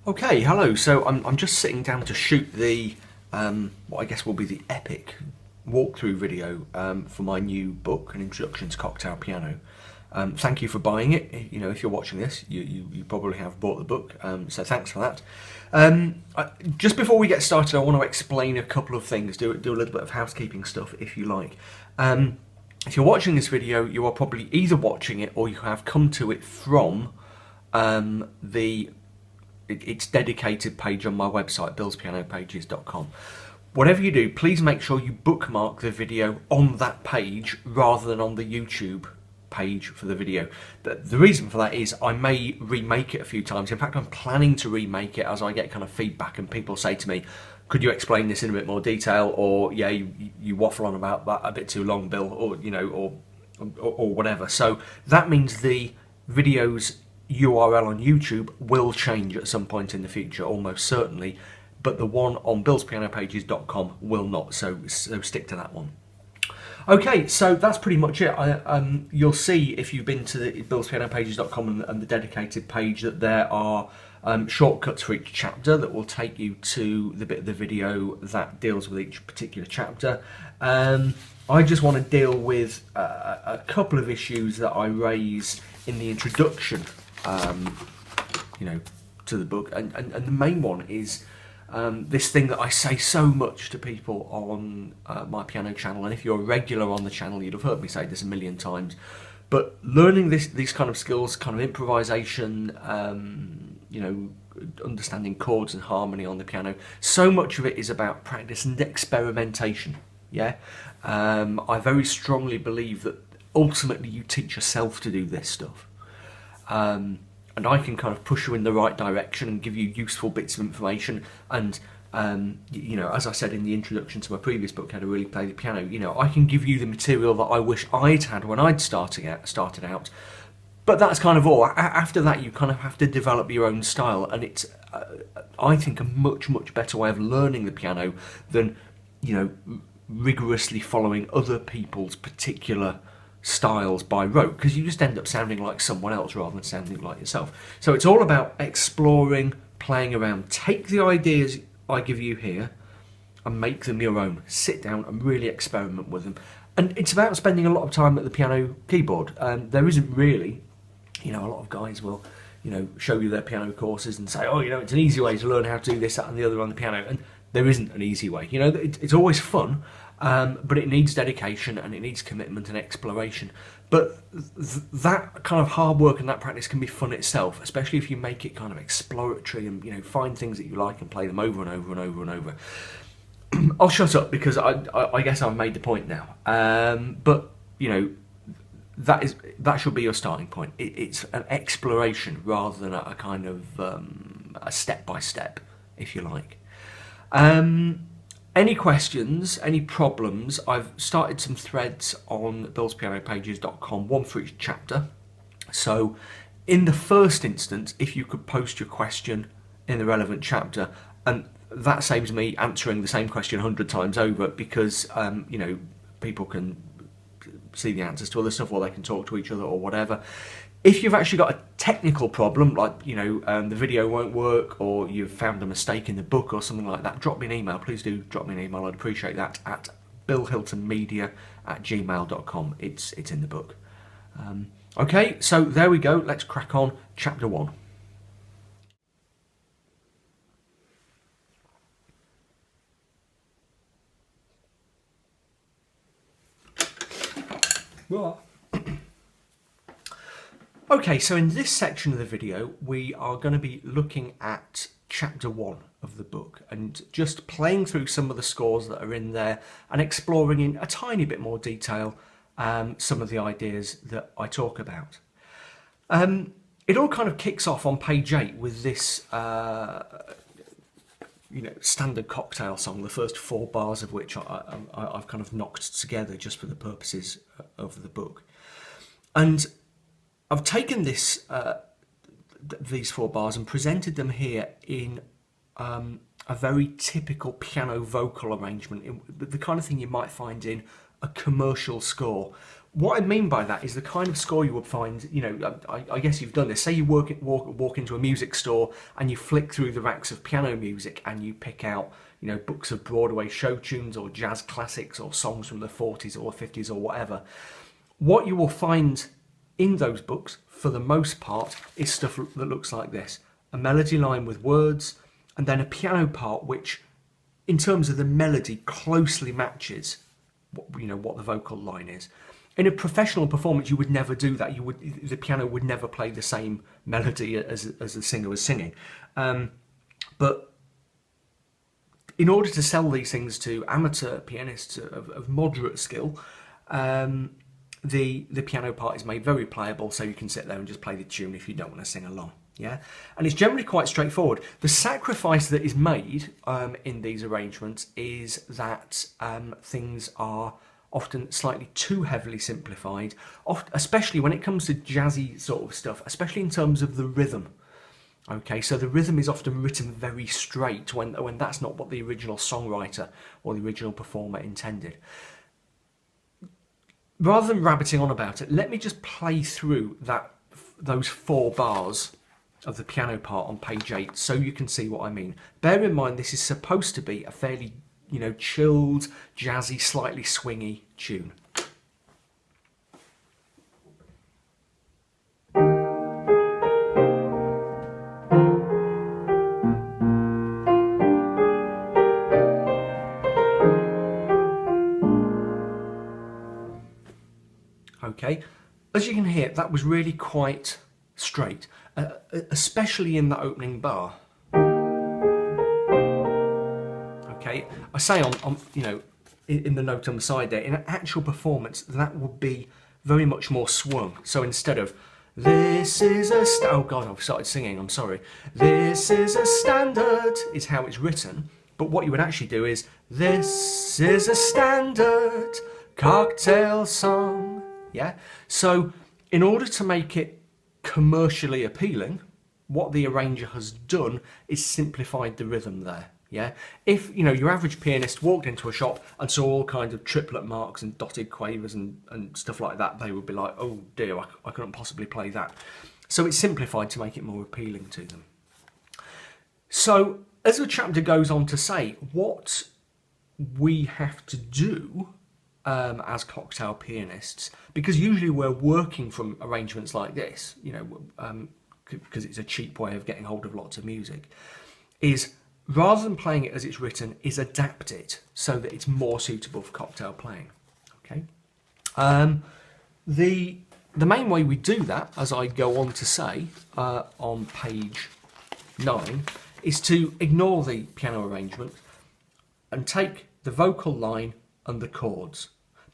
Okay, hello. So I'm just sitting down to shoot the what I guess will be the epic walkthrough video for my new book, An Introduction to Cocktail Piano. Thank you for buying it. You know, if you're watching this, you probably have bought the book. So thanks for that. Just before we get started, I want to explain a couple of things. Do a little bit of housekeeping stuff, if you like. If you're watching this video, you are probably either watching it or you have come to it from its dedicated page on my website, billspianopages.com. Whatever you do, please make sure you bookmark the video on that page rather than on the YouTube page for the video. The reason for that is I may remake it a few times. In fact, I'm planning to remake it as I get kind of feedback and people say to me, could you explain this in a bit more detail, or yeah, you waffle on about that a bit too long, Bill, or you know, or whatever. So that means the video's URL on YouTube will change at some point in the future, almost certainly, but the one on billspianopages.com will not, so stick to that one. Okay, so that's pretty much it. You'll see if you've been to the billspianopages.com and the dedicated page that there are shortcuts for each chapter that will take you to the bit of the video that deals with each particular chapter. I just want to deal with a couple of issues that I raise in the introduction to the book, and the main one is this thing that I say so much to people on my piano channel, and if you're a regular on the channel, you'd have heard me say this a million times, but learning these kind of skills, kind of improvisation, understanding chords and harmony on the piano, so much of it is about practice and experimentation. I very strongly believe that ultimately you teach yourself to do this stuff. And I can kind of push you in the right direction and give you useful bits of information. And, as I said in the introduction to my previous book, How to Really Play the Piano, I can give you the material that I wish I'd had when I'd started out. But that's kind of all. After that, you kind of have to develop your own style. And it's, I think, a much, much better way of learning the piano than, rigorously following other people's particular styles by rote, because you just end up sounding like someone else rather than sounding like yourself. So it's all about exploring, playing around. Take the ideas I give you here and make them your own. Sit down and really experiment with them. And it's about spending a lot of time at the piano keyboard. There isn't really, a lot of guys will, show you their piano courses and say, oh, it's an easy way to learn how to do this, that and the other on the piano. And there isn't an easy way. It's always fun. But it needs dedication and it needs commitment and exploration. But that kind of hard work and that practice can be fun itself, especially if you make it kind of exploratory and find things that you like and play them over and over and over and over. I'll shut up because I guess I've made the point now. But that should be your starting point. It's an exploration rather than a kind of a step by step, if you like. Any questions, any problems, I've started some threads on billspianopages.com, one for each chapter. So in the first instance, if you could post your question in the relevant chapter, and that saves me answering the same question 100 times over, because, people can see the answers to other stuff, or they can talk to each other or whatever. If you've actually got a technical problem, like, the video won't work, or you've found a mistake in the book or something like that, drop me an email. Please do drop me an email. I'd appreciate that at billhiltonmedia@gmail.com. It's in the book. Okay, so there we go. Let's crack on. Chapter 1. Well. Okay, so in this section of the video, we are going to be looking at chapter 1 of the book and just playing through some of the scores that are in there and exploring in a tiny bit more detail some of the ideas that I talk about. It all kind of kicks off on page 8 with this standard cocktail song, the first 4 bars of which I've kind of knocked together just for the purposes of the book. And I've taken these 4 bars and presented them here in a very typical piano vocal arrangement, the kind of thing you might find in a commercial score, what I mean by that is the kind of score you would find, you know, I guess you've done this. Say you walk into a music store and you flick through the racks of piano music and you pick out, you know, books of Broadway show tunes or jazz classics or songs from the 40s or 50s or whatever. What you will find in those books, for the most part, is stuff that looks like this. A melody line with words, and then a piano part which, in terms of the melody, closely matches what the vocal line is. In a professional performance, you would never do that. The piano would never play the same melody as the singer was singing. But in order to sell these things to amateur pianists of moderate skill, the piano part is made very playable, so you can sit there and just play the tune if you don't want to sing along. Yeah, and it's generally quite straightforward. The sacrifice that is made in these arrangements is that things are often slightly too heavily simplified, especially when it comes to jazzy sort of stuff, especially in terms of the rhythm. Okay, so the rhythm is often written very straight when that's not what the original songwriter or the original performer intended. Rather than rabbiting on about it, let me just play through those 4 bars of the piano part on page 8 so you can see what I mean. Bear in mind this is supposed to be a fairly, you know, chilled, jazzy, slightly swingy tune. Okay, as you can hear, that was really quite straight, especially in the opening bar. Okay, I say on you know, in the note on the side there, in an actual performance, that would be very much more swung. So instead of this is a oh god, I've started singing. I'm sorry. This is a standard is how it's written, but what you would actually do is this is a standard cocktail song. Yeah. So in order to make it commercially appealing, what the arranger has done is simplified the rhythm there. Yeah, if you know your average pianist walked into a shop and saw all kinds of triplet marks and dotted quavers and stuff like that, they would be like, oh dear, I couldn't possibly play that. So it's simplified to make it more appealing to them. So as the chapter goes on to say, what we have to do as cocktail pianists, because usually we're working from arrangements like this, you know, because it's a cheap way of getting hold of lots of music, is rather than playing it as it's written, is adapt it so that it's more suitable for cocktail playing. Okay. The main way we do that, as I go on to say on page 9, is to ignore the piano arrangement and take the vocal line and the chords.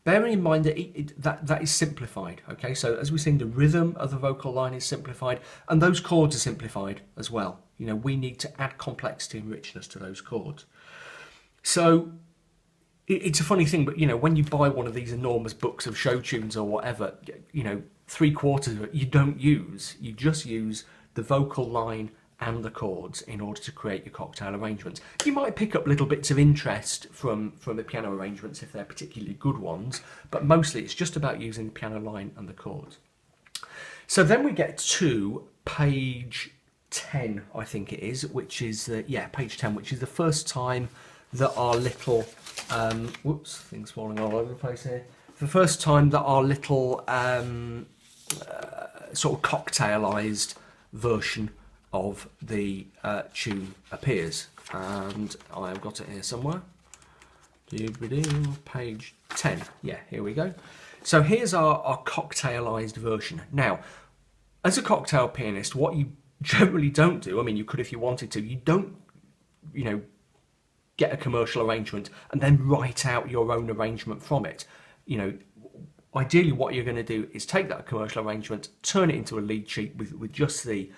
Bearing in mind that that is simplified, okay? So as we sing, the rhythm of the vocal line is simplified, and those chords are simplified as well. You know, we need to add complexity and richness to those chords. So it's a funny thing, but you know, when you buy one of these enormous books of show tunes or whatever, you know, 3/4 of it you don't use. You just use the vocal line and the chords in order to create your cocktail arrangements. You might pick up little bits of interest from the piano arrangements if they're particularly good ones, but mostly it's just about using the piano line and the chords. So then we get to page 10, I think it is, which is, page 10, which is the first time that our little, whoops, things falling all over the place here. The first time that our little sort of cocktailized version of the tune appears, and I've got it here somewhere. Page 10. Yeah, here we go. So here's our cocktailized version. Now, as a cocktail pianist, what you generally don't do, I mean, you could if you wanted to, you don't, you know, get a commercial arrangement and then write out your own arrangement from it. You know, ideally what you're going to do is take that commercial arrangement, turn it into a lead sheet with just the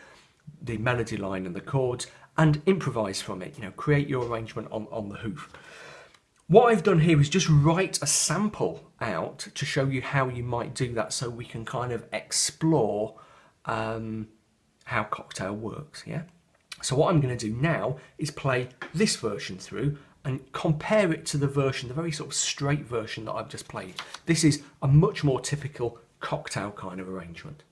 melody line and the chords, and improvise from it, you know, create your arrangement on the hoof. What I've done here is just write a sample out to show you how you might do that, so we can kind of explore how cocktail works, yeah? So what I'm going to do now is play this version through, and compare it to the version, the very sort of straight version that I've just played. This is a much more typical cocktail kind of arrangement.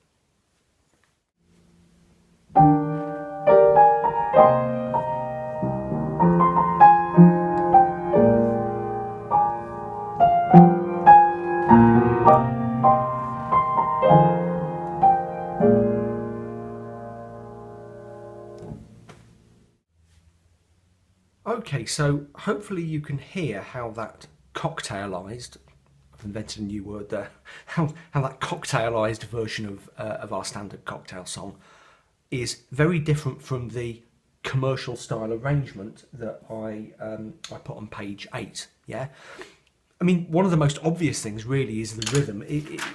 Okay, so hopefully you can hear how that cocktailized, I've invented a new word there, how that cocktailized version of our standard cocktail song is very different from the commercial style arrangement that I put on page 8, yeah? I mean, one of the most obvious things really is the rhythm.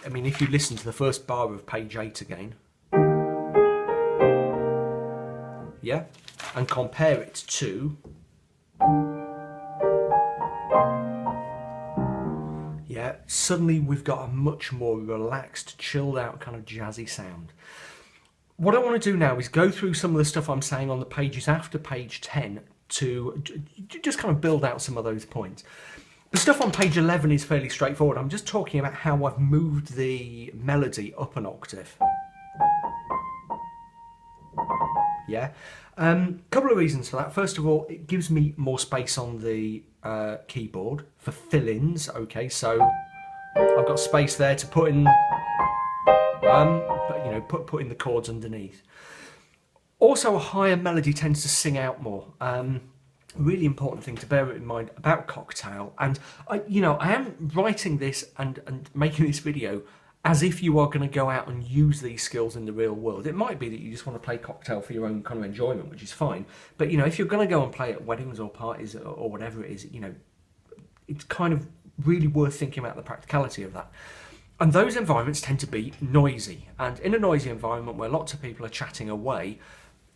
I mean, if you listen to the first bar of page 8 again, yeah, and compare it to, yeah, suddenly we've got a much more relaxed, chilled out kind of jazzy sound. What I want to do now is go through some of the stuff I'm saying on the pages after page 10 to just kind of build out some of those points. The stuff on page 11 is fairly straightforward. I'm just talking about how I've moved the melody up an octave. Yeah, couple of reasons for that. First of all, it gives me more space on the keyboard for fill-ins. Okay, so I've got space there to put in, but, you know, put in the chords underneath. Also, a higher melody tends to sing out more. Really important thing to bear in mind about Cocktail. And I am writing this and making this video as if you are going to go out and use these skills in the real world. It might be that you just want to play Cocktail for your own kind of enjoyment, which is fine. But, you know, if you're going to go and play at weddings or parties or whatever it is, you know, it's kind of really worth thinking about the practicality of that. And those environments tend to be noisy. And in a noisy environment where lots of people are chatting away,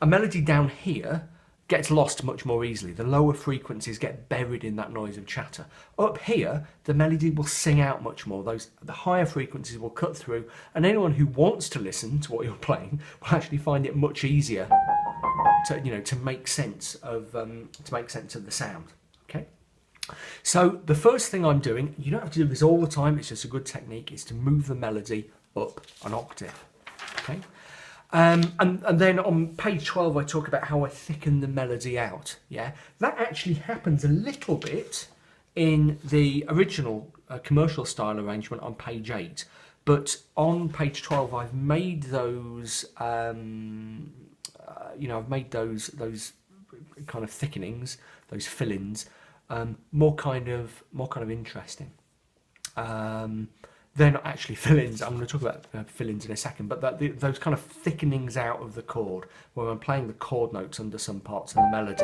a melody down here gets lost much more easily. The lower frequencies get buried in that noise of chatter. Up here, the melody will sing out much more. The higher frequencies will cut through, and anyone who wants to listen to what you're playing will actually find it much easier to make sense of the sound. Okay. So the first thing I'm doing, you don't have to do this all the time, it's just a good technique, is to move the melody up an octave. Okay. And then on page 12 I talk about how I thicken the melody out. Yeah, that actually happens a little bit in the original commercial style arrangement on page 8, but on page 12 I've made those I've made those kind of thickenings, those fill-ins, more kind of interesting. They're not actually fill-ins. I'm going to talk about fill-ins in a second, but those kind of thickenings out of the chord, where I'm playing the chord notes under some parts of the melody.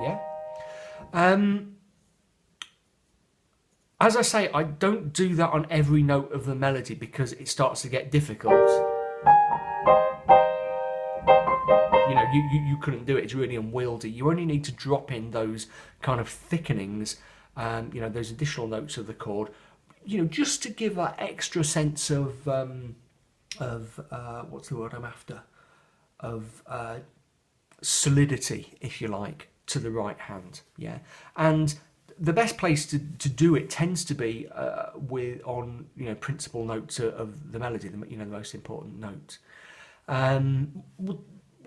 Yeah. As I say, I don't do that on every note of the melody because it starts to get difficult. You know, you couldn't do it. It's really unwieldy. You only need to drop in those kind of thickenings. Those additional notes of the chord, just to give that extra sense of what's the word I'm after? Of solidity, if you like, to the right hand. Yeah, and the best place to do it tends to be on principal notes of the melody, the most important notes. We'll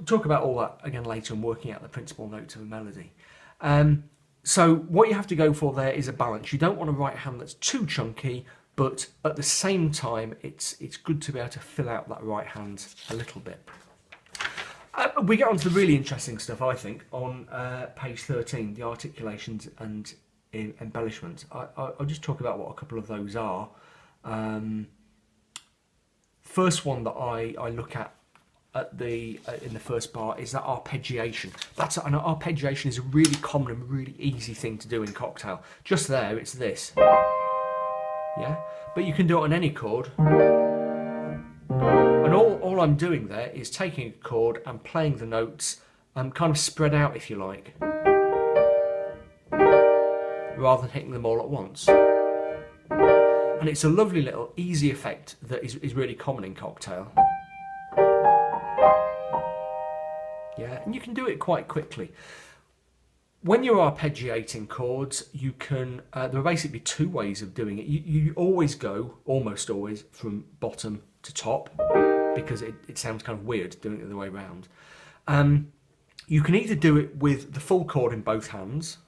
talk about all that again later and working out the principal notes of a melody. So what you have to go for there is a balance. You don't want a right hand that's too chunky, but at the same time, it's good to be able to fill out that right hand a little bit. We get on to the really interesting stuff, I think, on page 13, the articulations and embellishments. I'll just talk about what a couple of those are. First one that I look at in the first bar is that arpeggiation. An arpeggiation is a really common and really easy thing to do in Cocktail. Just there, it's this. Yeah, but you can do it on any chord. And all I'm doing there is taking a chord and playing the notes kind of spread out, if you like, rather than hitting them all at once. And it's a lovely little easy effect that is really common in Cocktail. Yeah, and you can do it quite quickly. When you're arpeggiating chords, you can, there are basically two ways of doing it. You always go, almost always, from bottom to top, because it sounds kind of weird doing it the other way around. You can either do it with the full chord in both hands,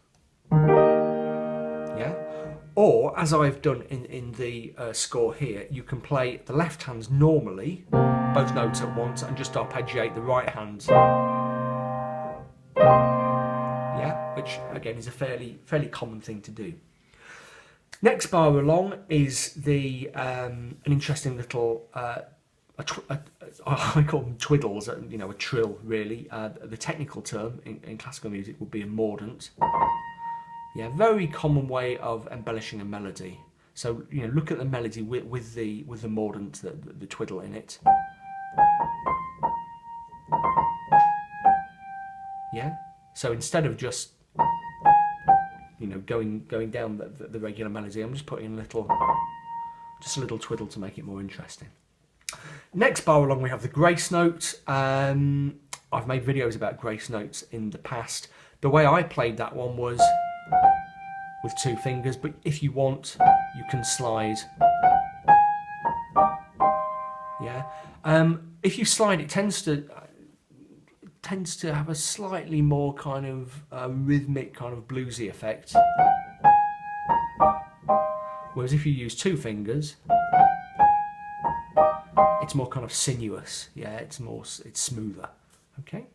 yeah, or as I've done in the score here, you can play the left hands normally, both notes at once, and just arpeggiate the right hand. Yeah, which again is a fairly common thing to do. Next bar along is the an interesting little I call them twiddles, you know, a trill really. The technical term in classical music would be a mordant. Yeah, very common way of embellishing a melody. So, you know, look at the melody with the mordant, the twiddle in it. Yeah. So instead of just, you know, going down the regular melody, I'm just putting just a little twiddle to make it more interesting. Next bar along we have the grace note. I've made videos about grace notes in the past. The way I played that one was with two fingers, but if you want, you can slide. Yeah. If you slide, it tends to have a slightly more kind of rhythmic, kind of bluesy effect. Whereas if you use two fingers, it's more kind of sinuous. Yeah, it's smoother. Okay.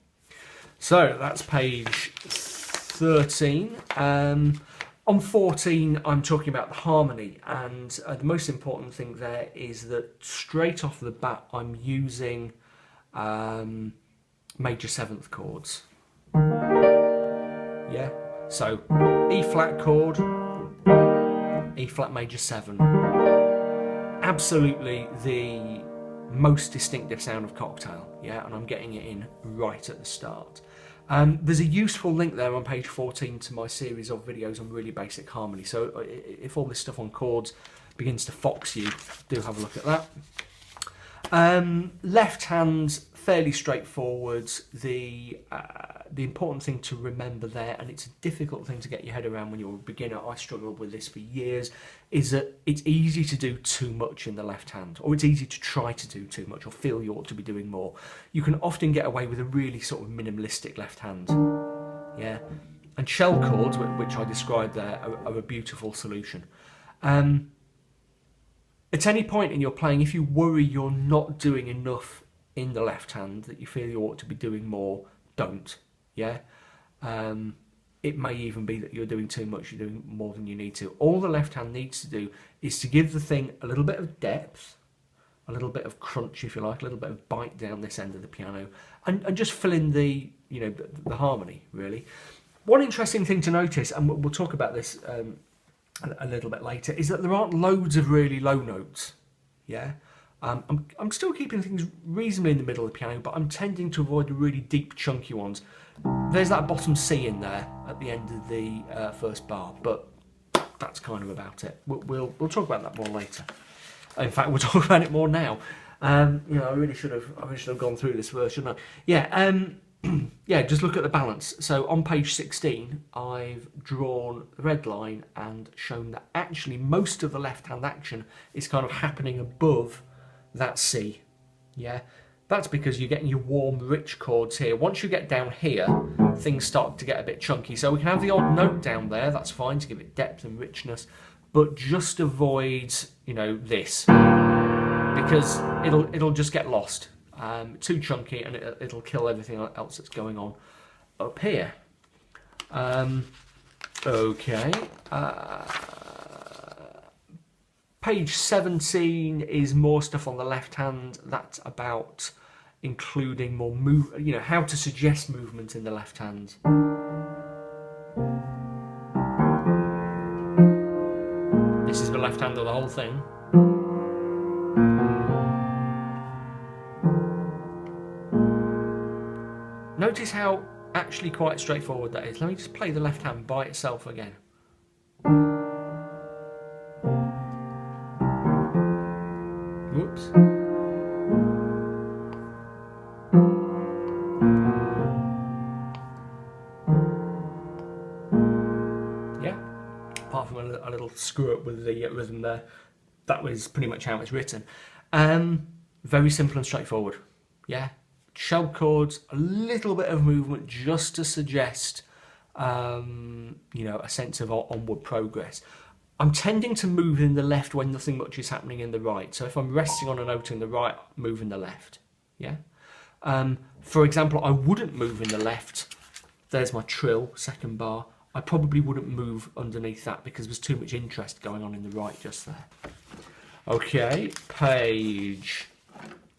So that's page 13. On 14, I'm talking about the harmony, and the most important thing there is that straight off the bat, I'm using major seventh chords. Yeah, so E flat chord, E flat major 7. Absolutely the most distinctive sound of Cocktail, yeah, and I'm getting it in right at the start. There's a useful link there on page 14 to my series of videos on really basic harmony, so if all this stuff on chords begins to fox you, do have a look at that. Left hand, fairly straightforward. The important thing to remember there, and it's a difficult thing to get your head around when you're a beginner, I struggled with this for years, is that it's easy to do too much in the left hand, or it's easy to try to do too much or feel you ought to be doing more. You can often get away with a really sort of minimalistic left hand. Yeah, and shell chords, which I described there, are a beautiful solution. At any point in your playing, if you worry you're not doing enough in the left hand, that you feel you ought to be doing more, don't. Yeah. It may even be that you're doing too much, you're doing more than you need to. All the left hand needs to do is to give the thing a little bit of depth, a little bit of crunch, if you like, a little bit of bite down this end of the piano, and just fill in the, you know, the harmony, really. One interesting thing to notice, and we'll talk about this a little bit later, is that there aren't loads of really low notes. Yeah. I'm still keeping things reasonably in the middle of the piano, but I'm tending to avoid the really deep, chunky ones. There's that bottom C in there at the end of the first bar, but that's kind of about it. We'll talk about that more later. In fact, we'll talk about it more now. You know, I really should have gone through this first, shouldn't I? Yeah. Yeah, just look at the balance. So on page 16, I've drawn the red line and shown that actually most of the left-hand action is kind of happening above that C. Yeah, that's because you're getting your warm, rich chords here. Once you get down here, things start to get a bit chunky. So we can have the odd note down there, that's fine to give it depth and richness, but just avoid, you know, this, because it'll just get lost. Too chunky, and it'll kill everything else that's going on up here. Okay. Page 17 is more stuff on the left hand. That's about including more you know, how to suggest movement in the left hand. This is the left hand of the whole thing. Notice how actually quite straightforward that is. Let me just play the left hand by itself again. Whoops. a little screw up with the rhythm there. That was pretty much how it's written. Very simple and straightforward. Yeah, shelled chords, a little bit of movement just to suggest, you know, a sense of onward progress. I'm tending to move in the left when nothing much is happening in the right. So if I'm resting on a note in the right, move in the left. Yeah. For example, I wouldn't move in the left. There's my trill, second bar. I probably wouldn't move underneath that because there's too much interest going on in the right just there. Okay, page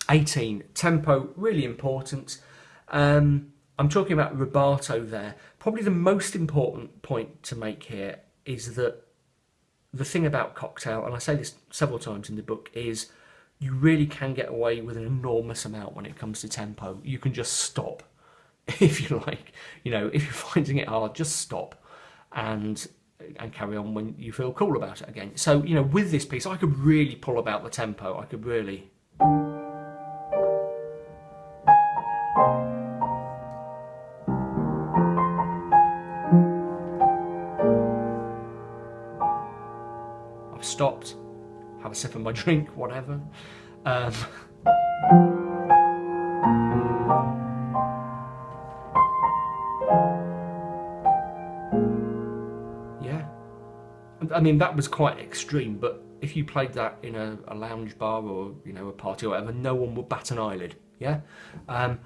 18. Tempo, really important. I'm talking about rubato there. Probably the most important point to make here is that the thing about Cocktail, and I say this several times in the book, is you really can get away with an enormous amount when it comes to tempo. You can just stop if you like. You know, if you're finding it hard, just stop and carry on when you feel cool about it again. So, you know, with this piece, I could really pull about the tempo. I could really... I've stopped, have a sip of my drink, whatever. Yeah, I mean, that was quite extreme, but if you played that in a lounge bar or, you know, a party or whatever, no one would bat an eyelid. Yeah,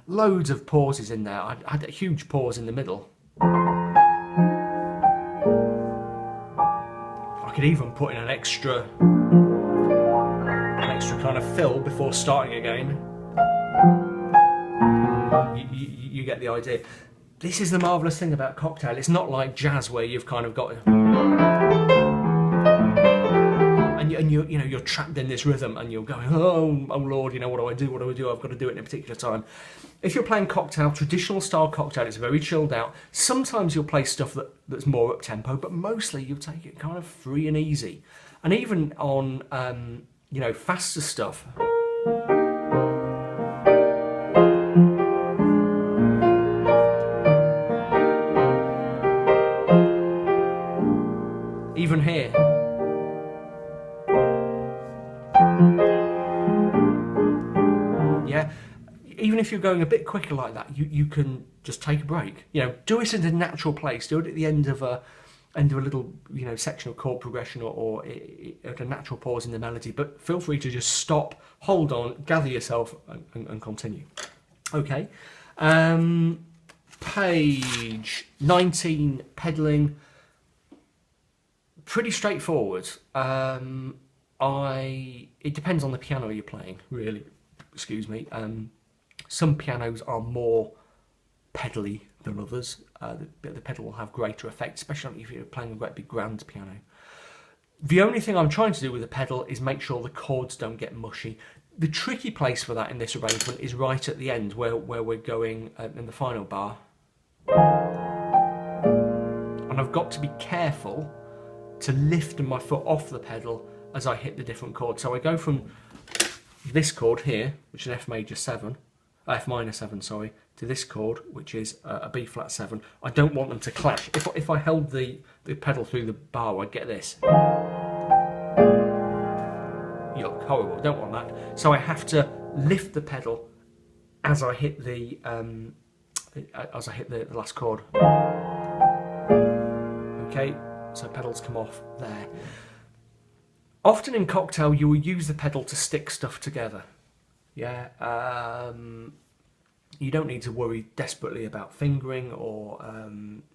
loads of pauses in there. I had a huge pause in the middle. I could even put in an extra kind of fill before starting again. You get the idea. This is the marvellous thing about Cocktail. It's not like jazz where you've kind of got... And you're trapped in this rhythm and you're going, oh Lord, you know, what do I do? What do I do? I've got to do it in a particular time. If you're playing Cocktail, traditional style Cocktail, it's very chilled out. Sometimes you'll play stuff that's more up tempo, but mostly you'll take it kind of free and easy. And even on, you know, faster stuff. Even here. Yeah, even if you're going a bit quicker like that, you can just take a break. You know, do it in a natural place. Do it at the end of a little, you know, section of chord progression or at a natural pause in the melody. But feel free to just stop, hold on, gather yourself, and continue. Okay, page 19, pedalling. Pretty straightforward. It depends on the piano you're playing, really. Excuse me. Some pianos are more pedally than others. The pedal will have greater effect, especially if you're playing a great big grand piano. The only thing I'm trying to do with the pedal is make sure the chords don't get mushy. The tricky place for that in this arrangement is right at the end, where we're going in the final bar. And I've got to be careful to lift my foot off the pedal as I hit the different chords. So I go from this chord here, which is F minor 7, sorry, to this chord, which is a B flat 7. I don't want them to clash. If I held the pedal through the bar, I'd get this. Yuck, horrible, don't want that. So I have to lift the pedal as I hit the last chord. Okay, so pedals come off there. Often in Cocktail, you will use the pedal to stick stuff together. Yeah, you don't need to worry desperately about fingering or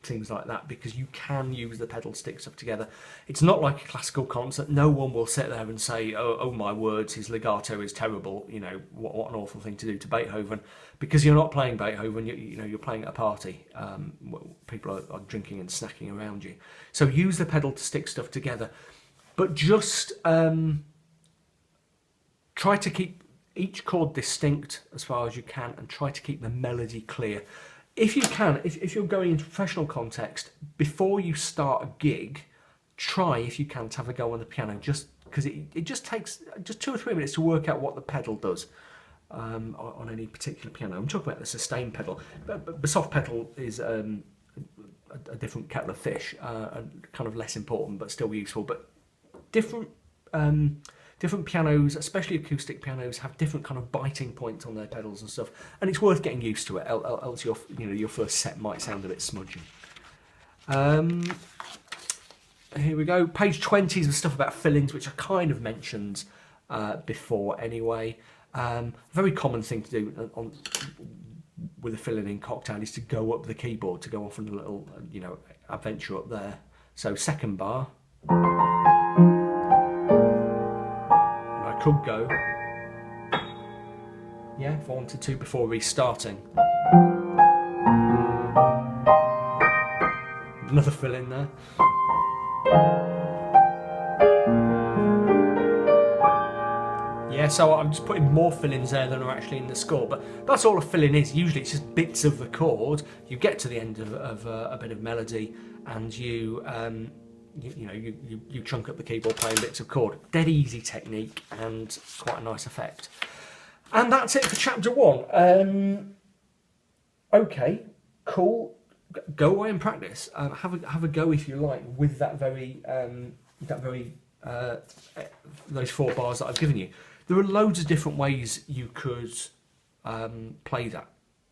things like that, because you can use the pedal to stick stuff together. It's not like a classical concert. No one will sit there and say, oh my words, his legato is terrible. You know, what an awful thing to do to Beethoven, because you're not playing Beethoven. You're playing at a party. People are drinking and snacking around you. So use the pedal to stick stuff together. But just try to keep each chord distinct as far as you can, and try to keep the melody clear. If you can, if you're going into professional context, before you start a gig, try, if you can, to have a go on the piano, just because it just takes just 2 or 3 minutes to work out what the pedal does on any particular piano. I'm talking about the sustain pedal, but the soft pedal is a different kettle of fish, and kind of less important but still useful. But different pianos, especially acoustic pianos, have different kind of biting points on their pedals and stuff, and it's worth getting used to it. Else your first set might sound a bit smudgy. Here we go. Page 20 is the stuff about fillings, which I kind of mentioned before anyway. Very common thing to do with a filling in Cocktail is to go up the keyboard, to go off on a little, adventure up there. So second bar. And I could go, if I wanted to, before restarting. Another fill in there. Yeah, so I'm just putting more fill-ins there than are actually in the score, but that's all a fill-in is. Usually it's just bits of the chord. You get to the end of a bit of melody, and you chunk up the keyboard playing bits of chord. Dead easy technique and quite a nice effect. And that's it for chapter 1. Okay, cool. Go away and practice. Have a go if you like with those 4 bars that I've given you. There are loads of different ways you could play that,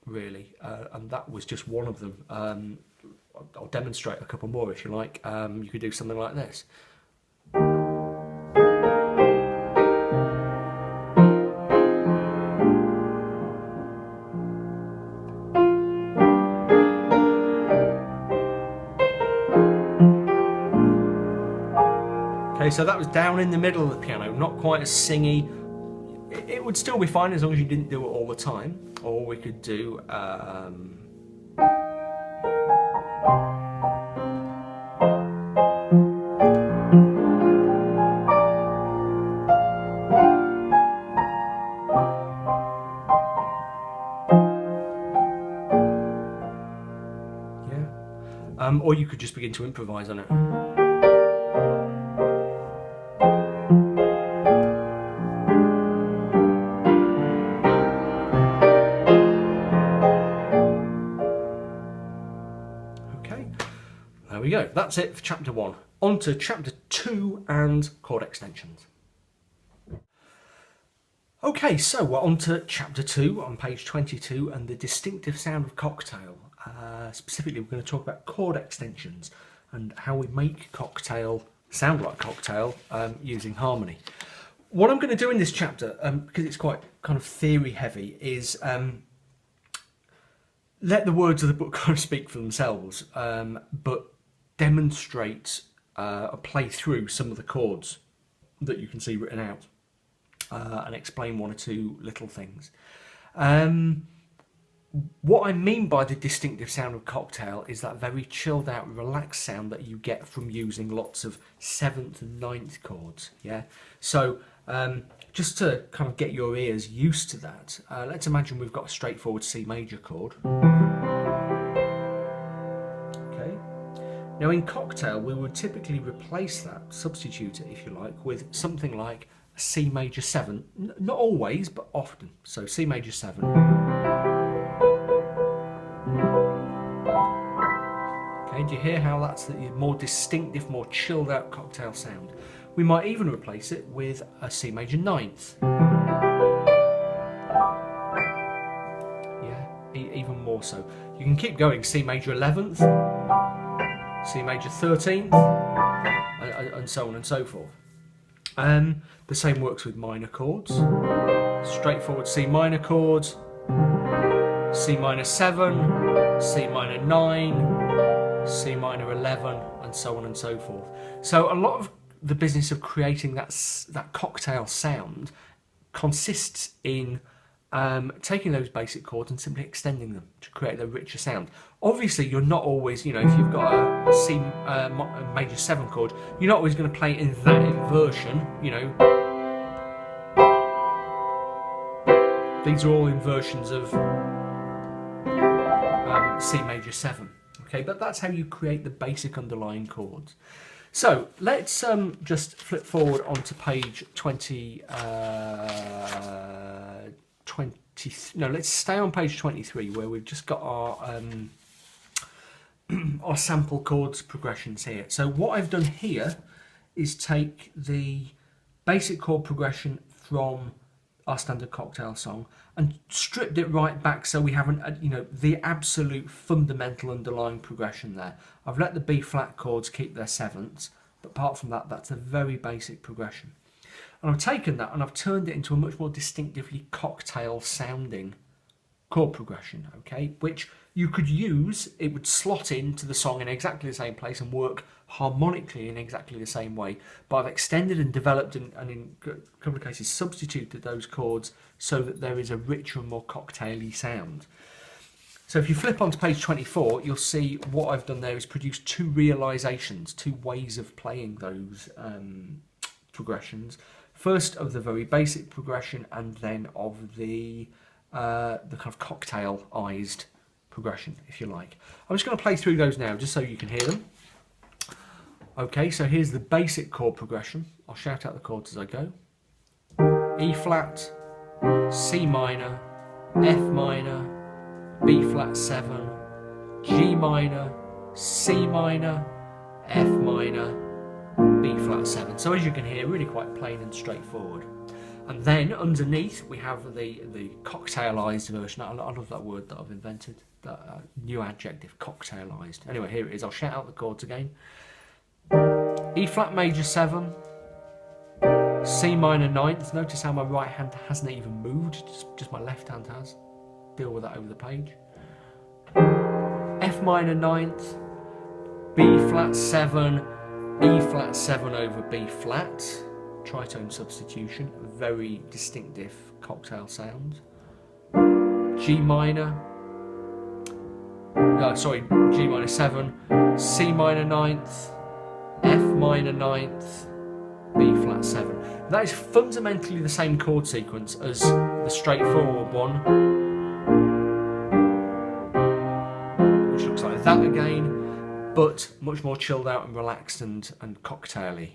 really, and that was just one of them. I'll demonstrate a couple more if you like. You could do something like this. Okay, so that was down in the middle of the piano, not quite as singy. It would still be fine as long as you didn't do it all the time. Or we could do or you could just begin to improvise on it. There we go, that's it for chapter 1. On to chapter 2 and chord extensions. Okay, so we're on to chapter 2 on page 22 and the distinctive sound of Cocktail. Specifically, we're going to talk about chord extensions and how we make Cocktail sound like Cocktail using harmony. What I'm going to do in this chapter, because it's quite kind of theory heavy, is let the words of the book kind of speak for themselves, but demonstrate play through some of the chords that you can see written out and explain 1 or 2 little things. What I mean by the distinctive sound of Cocktail is that very chilled out, relaxed sound that you get from using lots of 7th and 9th chords. Yeah, so just to kind of get your ears used to that, let's imagine we've got a straightforward C major chord. Now in Cocktail, we would typically replace that, substitute it if you like, with something like a C major 7. Not always, but often. So C major 7. Okay, do you hear how that's the more distinctive, more chilled out Cocktail sound? We might even replace it with a C major 9th. Yeah, even more so. You can keep going, C major 11th. C major 13th, and so on and so forth. The same works with minor chords. Straightforward C minor chords, C minor 7, C minor 9, C minor 11, and so on and so forth. So a lot of the business of creating that Cocktail sound consists in taking those basic chords and simply extending them to create a richer sound. Obviously, you're not always, if you've got a C major 7 chord, you're not always going to play it in that inversion, These are all inversions of C major 7. Okay, but that's how you create the basic underlying chords. So let's just flip forward onto page 20. Let's stay on page 23 where we've just got our our sample chords progressions here. So what I've done here is take the basic chord progression from our standard cocktail song and stripped it right back so we have the absolute fundamental underlying progression there. I've let the B flat chords keep their sevenths, but apart from that, that's a very basic progression. And I've taken that and I've turned it into a much more distinctively cocktail sounding chord progression, okay, which you could use. It would slot into the song in exactly the same place and work harmonically in exactly the same way, but I've extended and developed and in a couple of cases substituted those chords so that there is a richer and more cocktaily sound. So if you flip onto page 24, you'll see what I've done there is produce two realizations, two ways of playing those progressions. First of the very basic progression, and then of the kind of cocktailized progression, if you like. I'm just going to play through those now just so you can hear them. Okay, so here's the basic chord progression. I'll shout out the chords as I go. E flat, C minor, F minor, B flat 7, G minor, C minor, F minor, B flat 7. So as you can hear, really quite plain and straightforward. And then underneath we have the cocktailized version. I love that word that I've invented, that new adjective, cocktailized. Anyway, here it is. I'll shout out the chords again. E flat major 7, C minor 9th. Notice how my right hand hasn't even moved, just my left hand has. Deal with that over the page. F minor 9th, B flat 7, E flat 7 over B flat. Tritone substitution, very distinctive cocktail sound. G minor, G minor 7, C minor 9th, F minor 9th, B flat 7. That is fundamentally the same chord sequence as the straightforward one, which looks like that again, but much more chilled out and relaxed and cocktaily.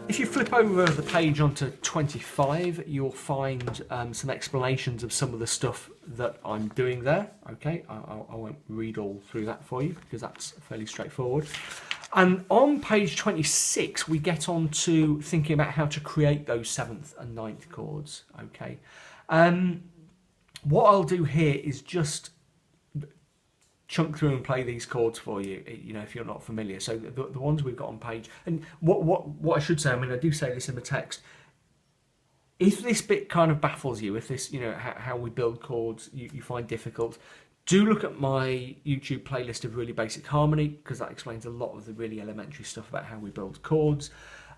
If you flip over the page onto 25, you'll find some explanations of some of the stuff that I'm doing there. Okay, I won't read all through that for you because that's fairly straightforward. And on page 26, we get on to thinking about how to create those 7th and 9th chords. Okay, what I'll do here is just chunk through and play these chords for you, if you're not familiar. So the ones we've got on page, and what I should say, I mean, I do say this in the text, if this bit kind of baffles you, if this, how we build chords, you find difficult, do look at my YouTube playlist of Really Basic Harmony, because that explains a lot of the really elementary stuff about how we build chords.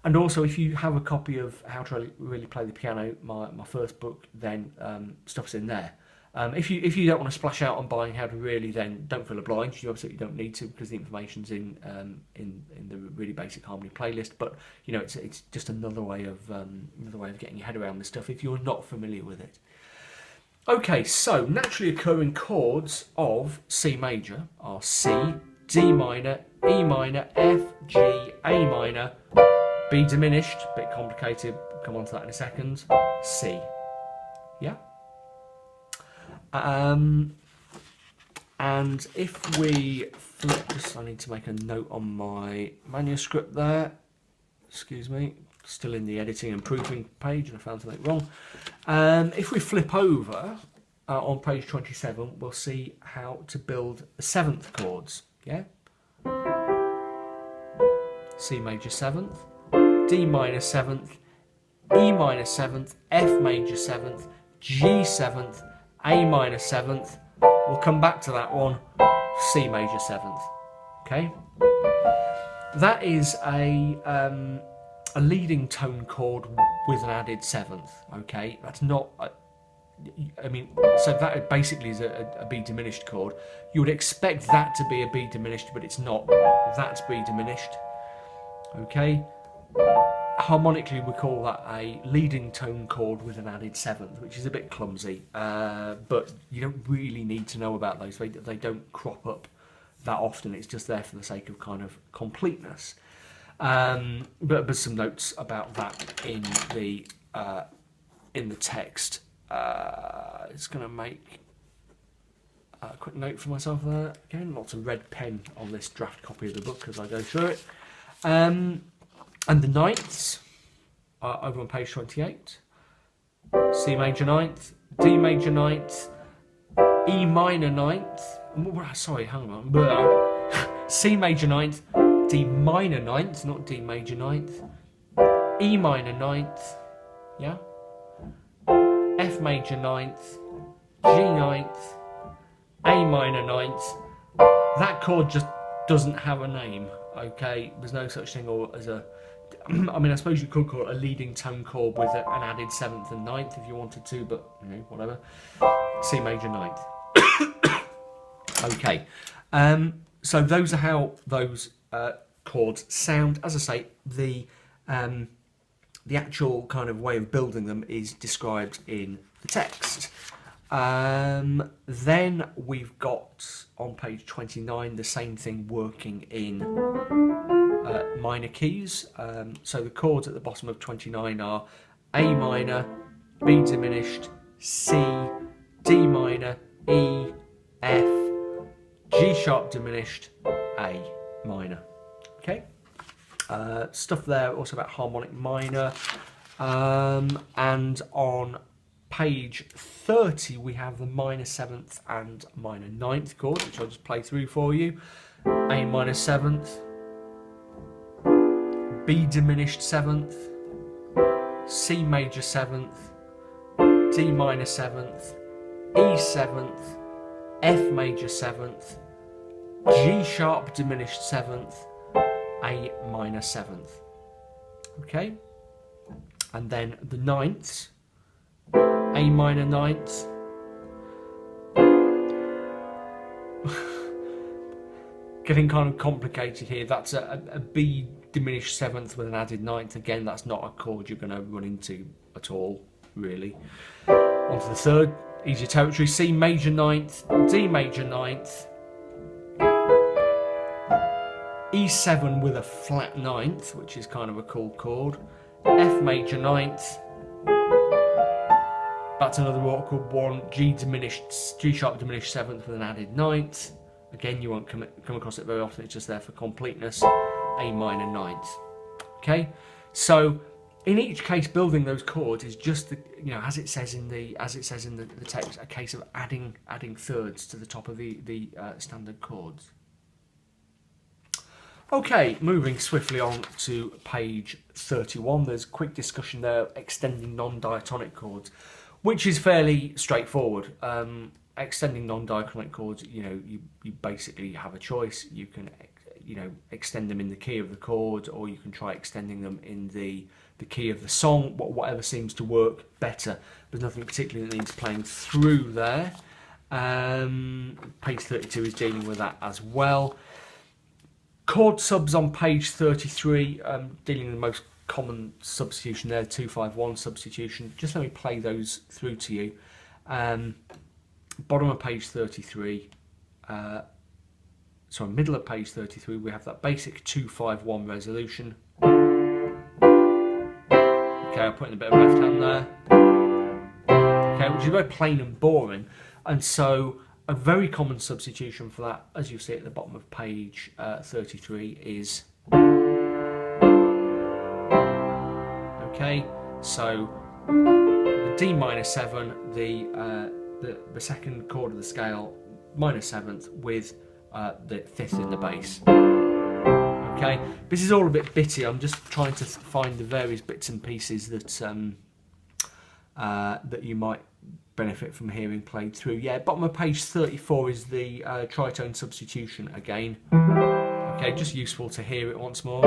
And also, if you have a copy of How to Really Play the Piano, my first book, then stuff's in there. If you don't want to splash out on buying How to Really, then don't feel obliged. You absolutely don't need to, because the information's in the Really Basic Harmony playlist. But it's just another way of getting your head around this stuff if you're not familiar with it. Okay, so naturally occurring chords of C major are C, D minor, E minor, F, G, A minor, B diminished, a bit complicated. Come on to that in a second. C. Yeah. And if we flip, I need to make a note on my manuscript there. Excuse me, still in the editing and proofing page, and I found something wrong. If we flip over on page 27, we'll see how to build the 7th chords. Yeah. C major 7th, D minor 7th, E minor 7th, F major 7th, G 7th. A minor 7th, we'll come back to that one, C major 7th, okay? That is a leading tone chord with an added 7th, okay? That's not, so that basically is a B diminished chord. You would expect that to be a B diminished, but it's not. That's B diminished, okay? Harmonically, we call that a leading tone chord with an added 7th, which is a bit clumsy, but you don't really need to know about those. They don't crop up that often. It's just there for the sake of kind of completeness. But some notes about that in the text. It's going to make a quick note for myself there. Again, lots of red pen on this draft copy of the book as I go through it. And the ninths are over on page 28. C major ninth, D major ninth, E minor ninth. Sorry, hang on. C major ninth, D minor ninth, not D major ninth. E minor ninth, yeah. F major ninth, G ninth, A minor ninth. That chord just doesn't have a name. Okay, there's no such thing as a. I mean, I suppose you could call it a leading tone chord with an added seventh and ninth if you wanted to, but you know, whatever. C major ninth. Okay, so those are how those chords sound. As I say, the actual kind of way of building them is described in the text. Then we've got on page 29 the same thing working in minor keys. So the chords at the bottom of 29 are A minor, B diminished, C, D minor, E, F, G sharp diminished, A minor. Okay, stuff there also about harmonic minor. And on page 30 we have the minor seventh and minor ninth chords, which I'll just play through for you. A minor seventh, B diminished seventh, C major seventh, D minor seventh, E seventh, F major seventh, G sharp diminished seventh, A minor seventh. Okay, and then the ninths, A minor ninth, getting kind of complicated here. That's a B diminished seventh with an added ninth. Again, that's not a chord you're going to run into at all, really. On to the third, easier territory. C major ninth, D major ninth, E7 with a flat ninth, which is kind of a cool chord, F major ninth, that's another awkward one, G sharp diminished seventh with an added ninth. Again, you won't come across it very often, it's just there for completeness. A minor ninth. Okay, so in each case, building those chords is just the, you know, as it says in the text, a case of adding thirds to the top of the standard chords. Okay, moving swiftly on to page 31. There's a quick discussion there, extending non-diatonic chords, which is fairly straightforward. Extending non-diatonic chords, you know, you basically have a choice. You can, you know, extend them in the key of the chord, or you can try extending them in the key of the song, whatever seems to work better. There's nothing particularly that needs playing through there. Page 32 is dealing with that as well. Chord subs on page 33, dealing with the most common substitution there, 2-5-1 substitution. Just let me play those through to you. Bottom of page 33, sorry, middle of page 33, we have that basic 2-5-1 resolution. Okay, I'll put in a bit of left hand there. Okay, which is very plain and boring, and so a very common substitution for that, as you see at the bottom of page 33, is. Okay, so the D minor 7, the second chord of the scale, minor 7th, with the 5th in the bass. Okay, this is all a bit bitty. I'm just trying to find the various bits and pieces that that you might benefit from hearing played through. Yeah, bottom of page 34 is the tritone substitution again. Okay, just useful to hear it once more.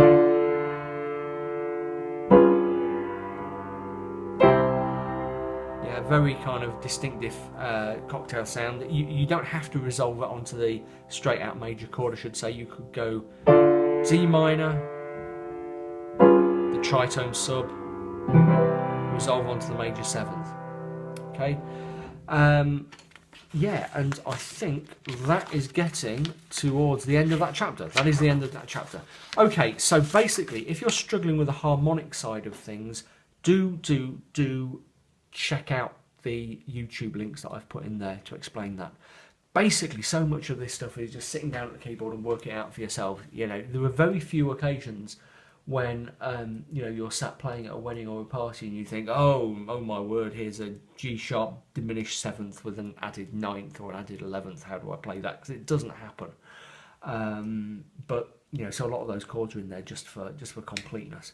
Yeah, very kind of distinctive cocktail sound. You don't have to resolve it onto the straight out major chord, I should say. You could go D minor, the tritone sub, resolve onto the major 7th. Okay, Yeah, and I think that is getting towards the end of that chapter. That is the end of that chapter. Okay, so basically, if you're struggling with the harmonic side of things, do check out the YouTube links that I've put in there to explain that. Basically, so much of this stuff is just sitting down at the keyboard and working it out for yourself. You know, there are very few occasions when you know, you're sat playing at a wedding or a party and you think, oh my word, here's a G sharp diminished seventh with an added ninth or an added 11th. How do I play that? Because it doesn't happen. But you know, so a lot of those chords are in there just for completeness.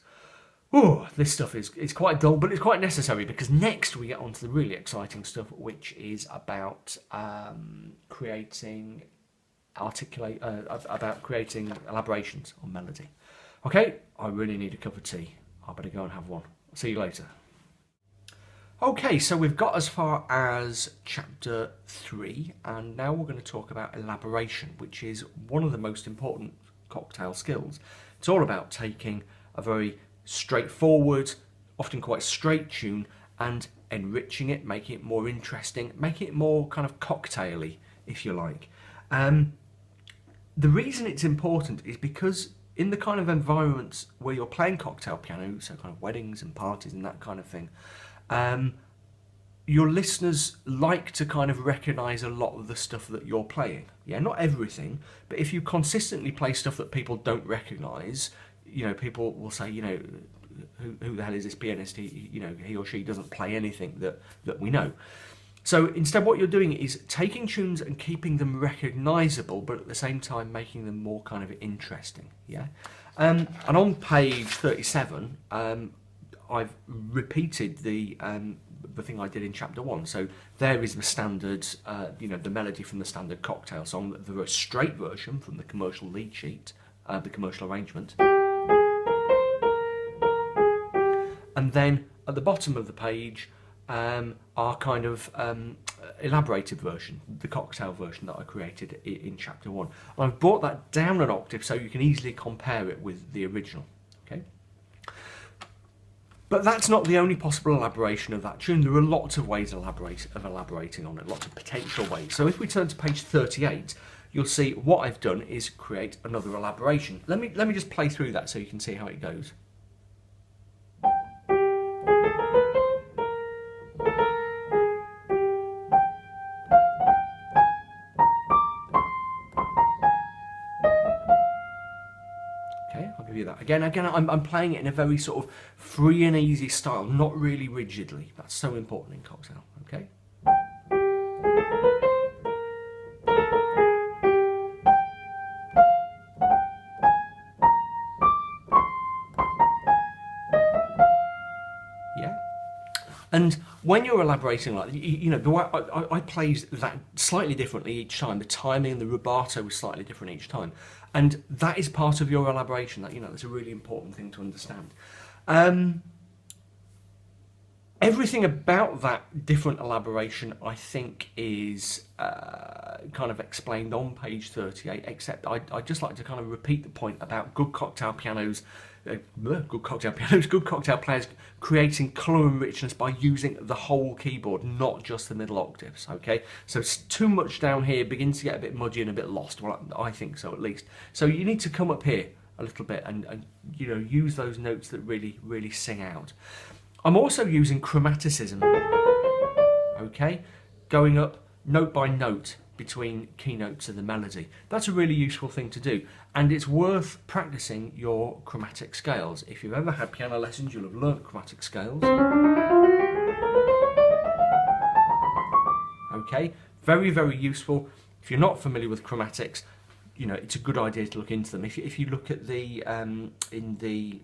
Oh, this stuff is quite dull, but it's quite necessary, because next we get on to the really exciting stuff, which is about creating elaborations on melody. Okay, I really need a cup of tea. I better go and have one. See you later. Okay, so we've got as far as chapter 3, and now we're going to talk about elaboration, which is one of the most important cocktail skills. It's all about taking a very straightforward, often quite straight tune and enriching it, making it more interesting, making it more kind of cocktaily, if you like. The reason it's important is because in the kind of environments where you're playing cocktail piano, so kind of weddings and parties and that kind of thing, your listeners like to kind of recognise a lot of the stuff that you're playing. Yeah, not everything, but if you consistently play stuff that people don't recognise, you know, people will say, you know, who the hell is this pianist? He or she doesn't play anything that we know. So instead what you're doing is taking tunes and keeping them recognisable, but at the same time making them more kind of interesting, yeah? And on page 37, I've repeated the thing I did in chapter 1. So there is the standard, the melody from the standard cocktail song, the straight version from the commercial lead sheet, the commercial arrangement. And then at the bottom of the page, our kind of elaborated version, the cocktail version that I created in chapter 1. And I've brought that down an octave so you can easily compare it with the original. Okay. But that's not the only possible elaboration of that tune. There are lots of ways of elaborating on it, lots of potential ways. So if we turn to page 38, you'll see what I've done is create another elaboration. Let me just play through that so you can see how it goes. That again I'm playing it in a very sort of free and easy style, not really rigidly. That's so important in cocktail. Okay, yeah. And when you're elaborating like, you know, the way I play that slightly differently each time. The timing and the rubato is slightly different each time. And that is part of your elaboration. That, you know, that's a really important thing to understand. Everything about that different elaboration, I think, is kind of explained on page 38, except I'd just like to kind of repeat the point about good cocktail players creating colour and richness by using the whole keyboard, not just the middle octaves, okay? So too much down here begins to get a bit muddy and a bit lost, well, I think so at least. So you need to come up here a little bit and you know, use those notes that really, really sing out. I'm also using chromaticism, okay? Going up note by note between keynotes of the melody. That's a really useful thing to do, and it's worth practicing your chromatic scales. If you've ever had piano lessons, you'll have learnt chromatic scales. Okay, very, very useful. If you're not familiar with chromatics, you know, it's a good idea to look into them. If you look at the in the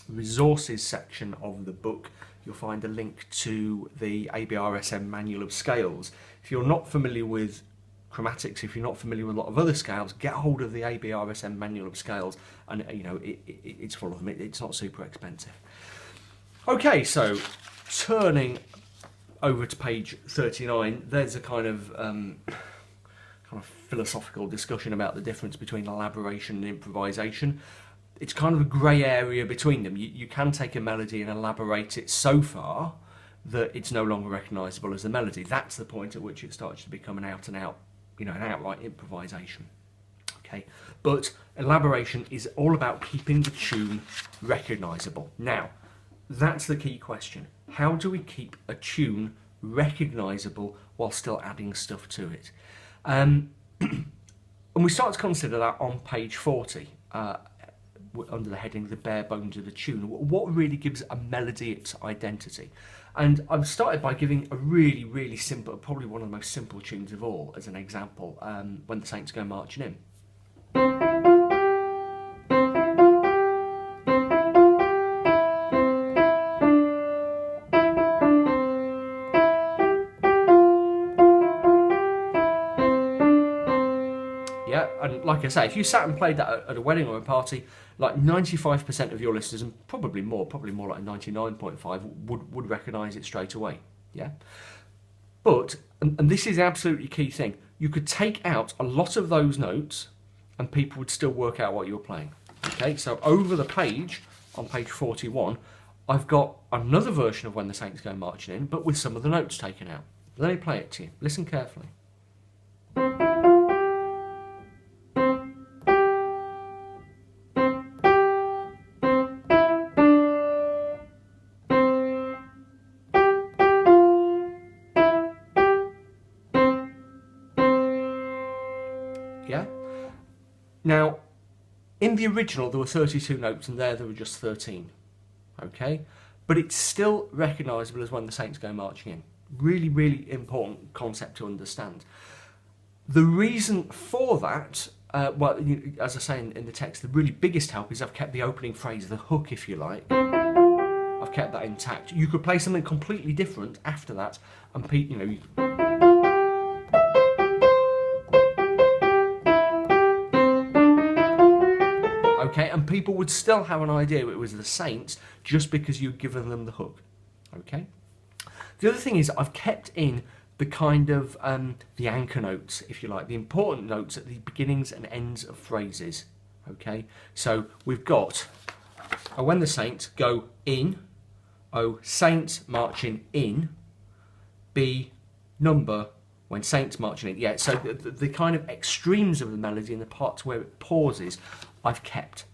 resources section of the book, you'll find a link to the ABRSM manual of scales. If you're not familiar with chromatics, if you're not familiar with a lot of other scales, get hold of the ABRSM manual of scales, and you know, it's full of them. It's not super expensive. Okay, so turning over to page 39, there's a kind of philosophical discussion about the difference between elaboration and improvisation. It's kind of a grey area between them. You can take a melody and elaborate it so far that it's no longer recognisable as a melody. That's the point at which it starts to become an out and out, an outright improvisation. Okay, but elaboration is all about keeping the tune recognisable. Now, that's the key question. How do we keep a tune recognisable while still adding stuff to it? And we start to consider that on page 40, under the heading "The Bare Bones of the Tune." What really gives a melody its identity? And I've started by giving a really, really simple, probably one of the most simple tunes of all, as an example, "When the Saints Go Marching In." Yeah, and like I say, if you sat and played that at a wedding or a party, like 95% of your listeners, and probably more like 99.5, would recognise it straight away. Yeah, but and this is the absolutely key thing. You could take out a lot of those notes, and people would still work out what you're playing. Okay, so over the page on page 41, I've got another version of "When the Saints Go Marching In," but with some of the notes taken out. Let me play it to you. Listen carefully. Yeah. Now, in the original, there were 32 notes, and there were just 13. Okay, but it's still recognisable as "When the Saints Go Marching In." Really, really important concept to understand. The reason for that, as I say in the text, the really biggest help is I've kept the opening phrase, the hook, if you like. I've kept that intact. You could play something completely different after that, and okay, and people would still have an idea it was the Saints just because you'd given them the hook. Okay. The other thing is I've kept in the kind of the anchor notes, if you like, the important notes at the beginnings and ends of phrases. Okay, so we've got "When the Saints Go In," "Saints Marching In," B number, "When Saints Marching In." Yeah, so the kind of extremes of the melody and the parts where it pauses, I've kept.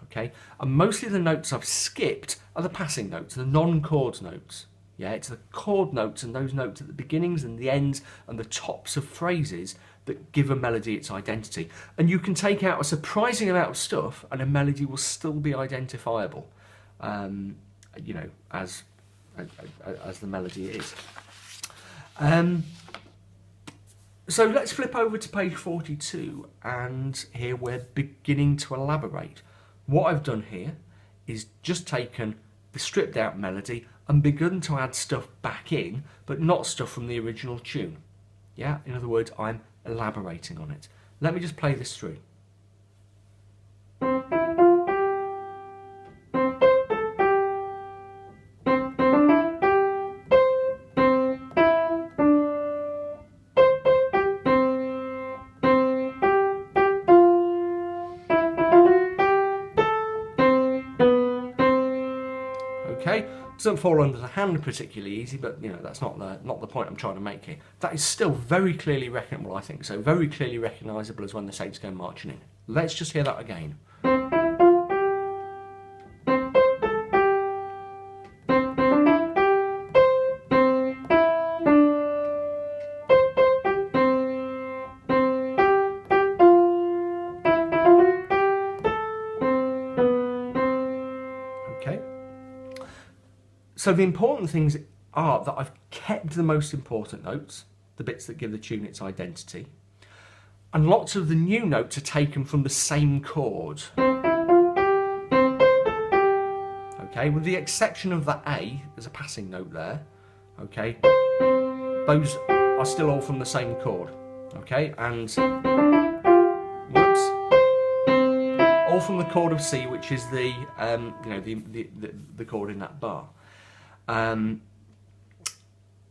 Okay, and mostly the notes I've skipped are the passing notes, the non-chord notes. Yeah, it's the chord notes and those notes at the beginnings and the ends and the tops of phrases that give a melody its identity. And you can take out a surprising amount of stuff and a melody will still be identifiable, as the melody is. So let's flip over to page 42, and here we're beginning to elaborate. What I've done here is just taken the stripped out melody and begun to add stuff back in, but not stuff from the original tune. Yeah, in other words, I'm elaborating on it. Let me just play this through. Okay, doesn't fall under the hand particularly easy, but that's not the point I'm trying to make here. That is still very clearly recognisable, I think, so very clearly recognisable as "When the Saints Go Marching In." Let's just hear that again. Okay. So the important things are that I've kept the most important notes, the bits that give the tune its identity, and lots of the new notes are taken from the same chord. Okay, with the exception of the A, there's a passing note there. Okay, those are still all from the same chord. Okay, and whoops, all from the chord of C, which is the chord in that bar.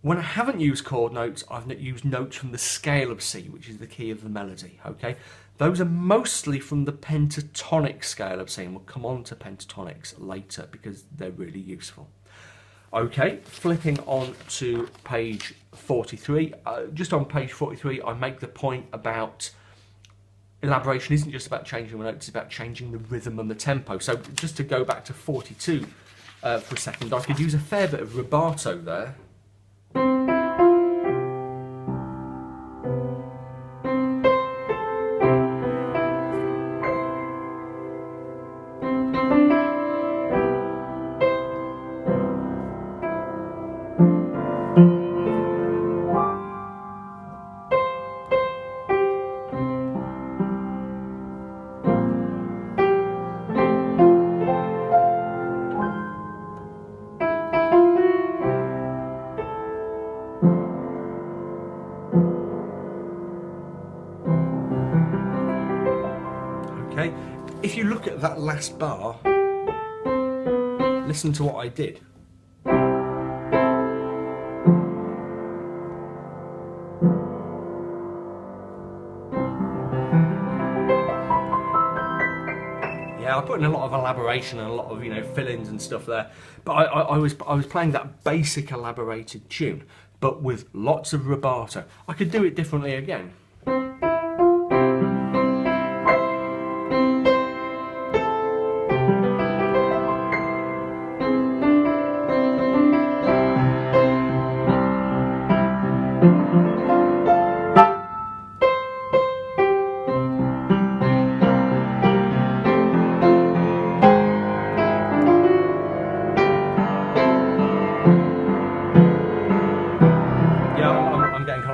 When I haven't used chord notes, I've used notes from the scale of C, which is the key of the melody. Okay, those are mostly from the pentatonic scale of C, and we'll come on to pentatonics later because they're really useful. Okay, flipping on to page 43. Just on page 43, I make the point about elaboration isn't just about changing the notes, it's about changing the rhythm and the tempo. So just to go back to 42 for a second, I could use a fair bit of rubato there. Okay, if you look at that last bar, listen to what I did. Yeah, I put in a lot of elaboration and a lot of fill-ins and stuff there, but I was playing that basic elaborated tune, but with lots of rubato. I could do it differently again.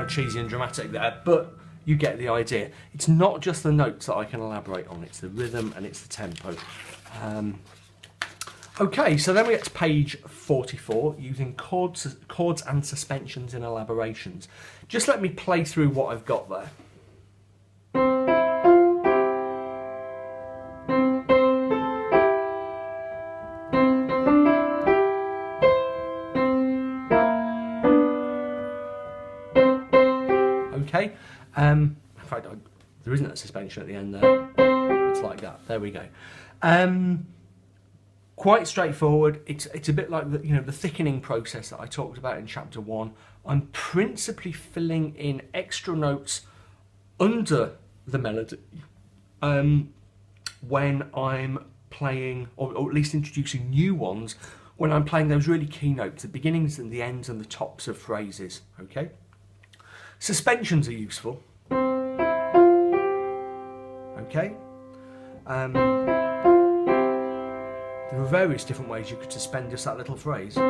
Cheesy and dramatic there, but you get the idea. It's not just the notes that I can elaborate on, it's the rhythm and it's the tempo. Okay, so then we get to page 44, using chords and suspensions in elaborations. Just let me play through what I've got there. Okay, in fact, there isn't a suspension at the end there. It's like that. There we go. Quite straightforward. It's a bit like the thickening process that I talked about in chapter 1. I'm principally filling in extra notes under the melody when I'm playing, or at least introducing new ones when I'm playing those really key notes, the beginnings and the ends and the tops of phrases. Okay. Suspensions are useful. Okay. There are various different ways you could suspend just that little phrase. Okay.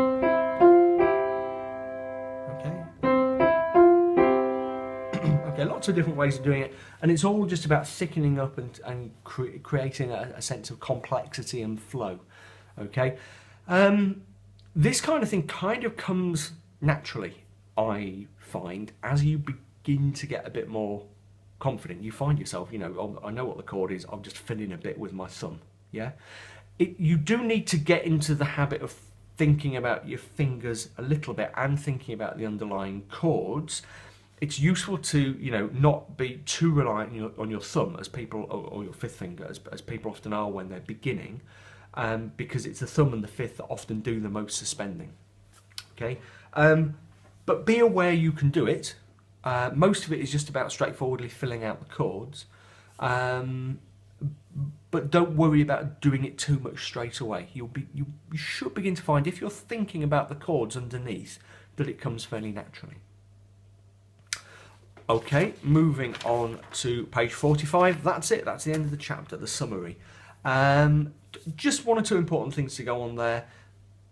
Okay, lots of different ways of doing it, and it's all just about thickening up and creating a sense of complexity and flow. Okay. This kind of thing kind of comes naturally, I find, as you begin to get a bit more confident. You find yourself, I know what the chord is, I'll just fill in a bit with my thumb. Yeah, you do need to get into the habit of thinking about your fingers a little bit and thinking about the underlying chords. It's useful to not be too reliant on your thumb as people, or your fifth finger as people often are when they're beginning, because it's the thumb and the fifth that often do the most suspending. Okay. But be aware you can do it. Most of it is just about straightforwardly filling out the chords. But don't worry about doing it too much straight away. You should begin to find, if you're thinking about the chords underneath, that it comes fairly naturally. Okay, moving on to page 45. That's it. That's the end of the chapter, the summary. Just one or two important things to go on there.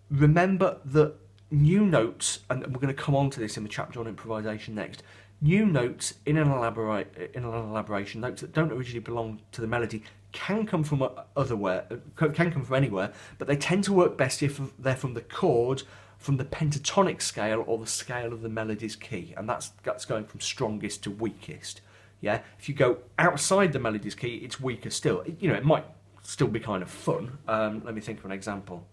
Remember that new notes, and we're going to come on to this in the chapter on improvisation next, new notes in an elaboration, notes that don't originally belong to the melody, can come from anywhere, but they tend to work best if they're from the chord, from the pentatonic scale, or the scale of the melody's key, and that's going from strongest to weakest. Yeah, if you go outside the melody's key, it's weaker still. It might still be kind of fun. Let me think of an example.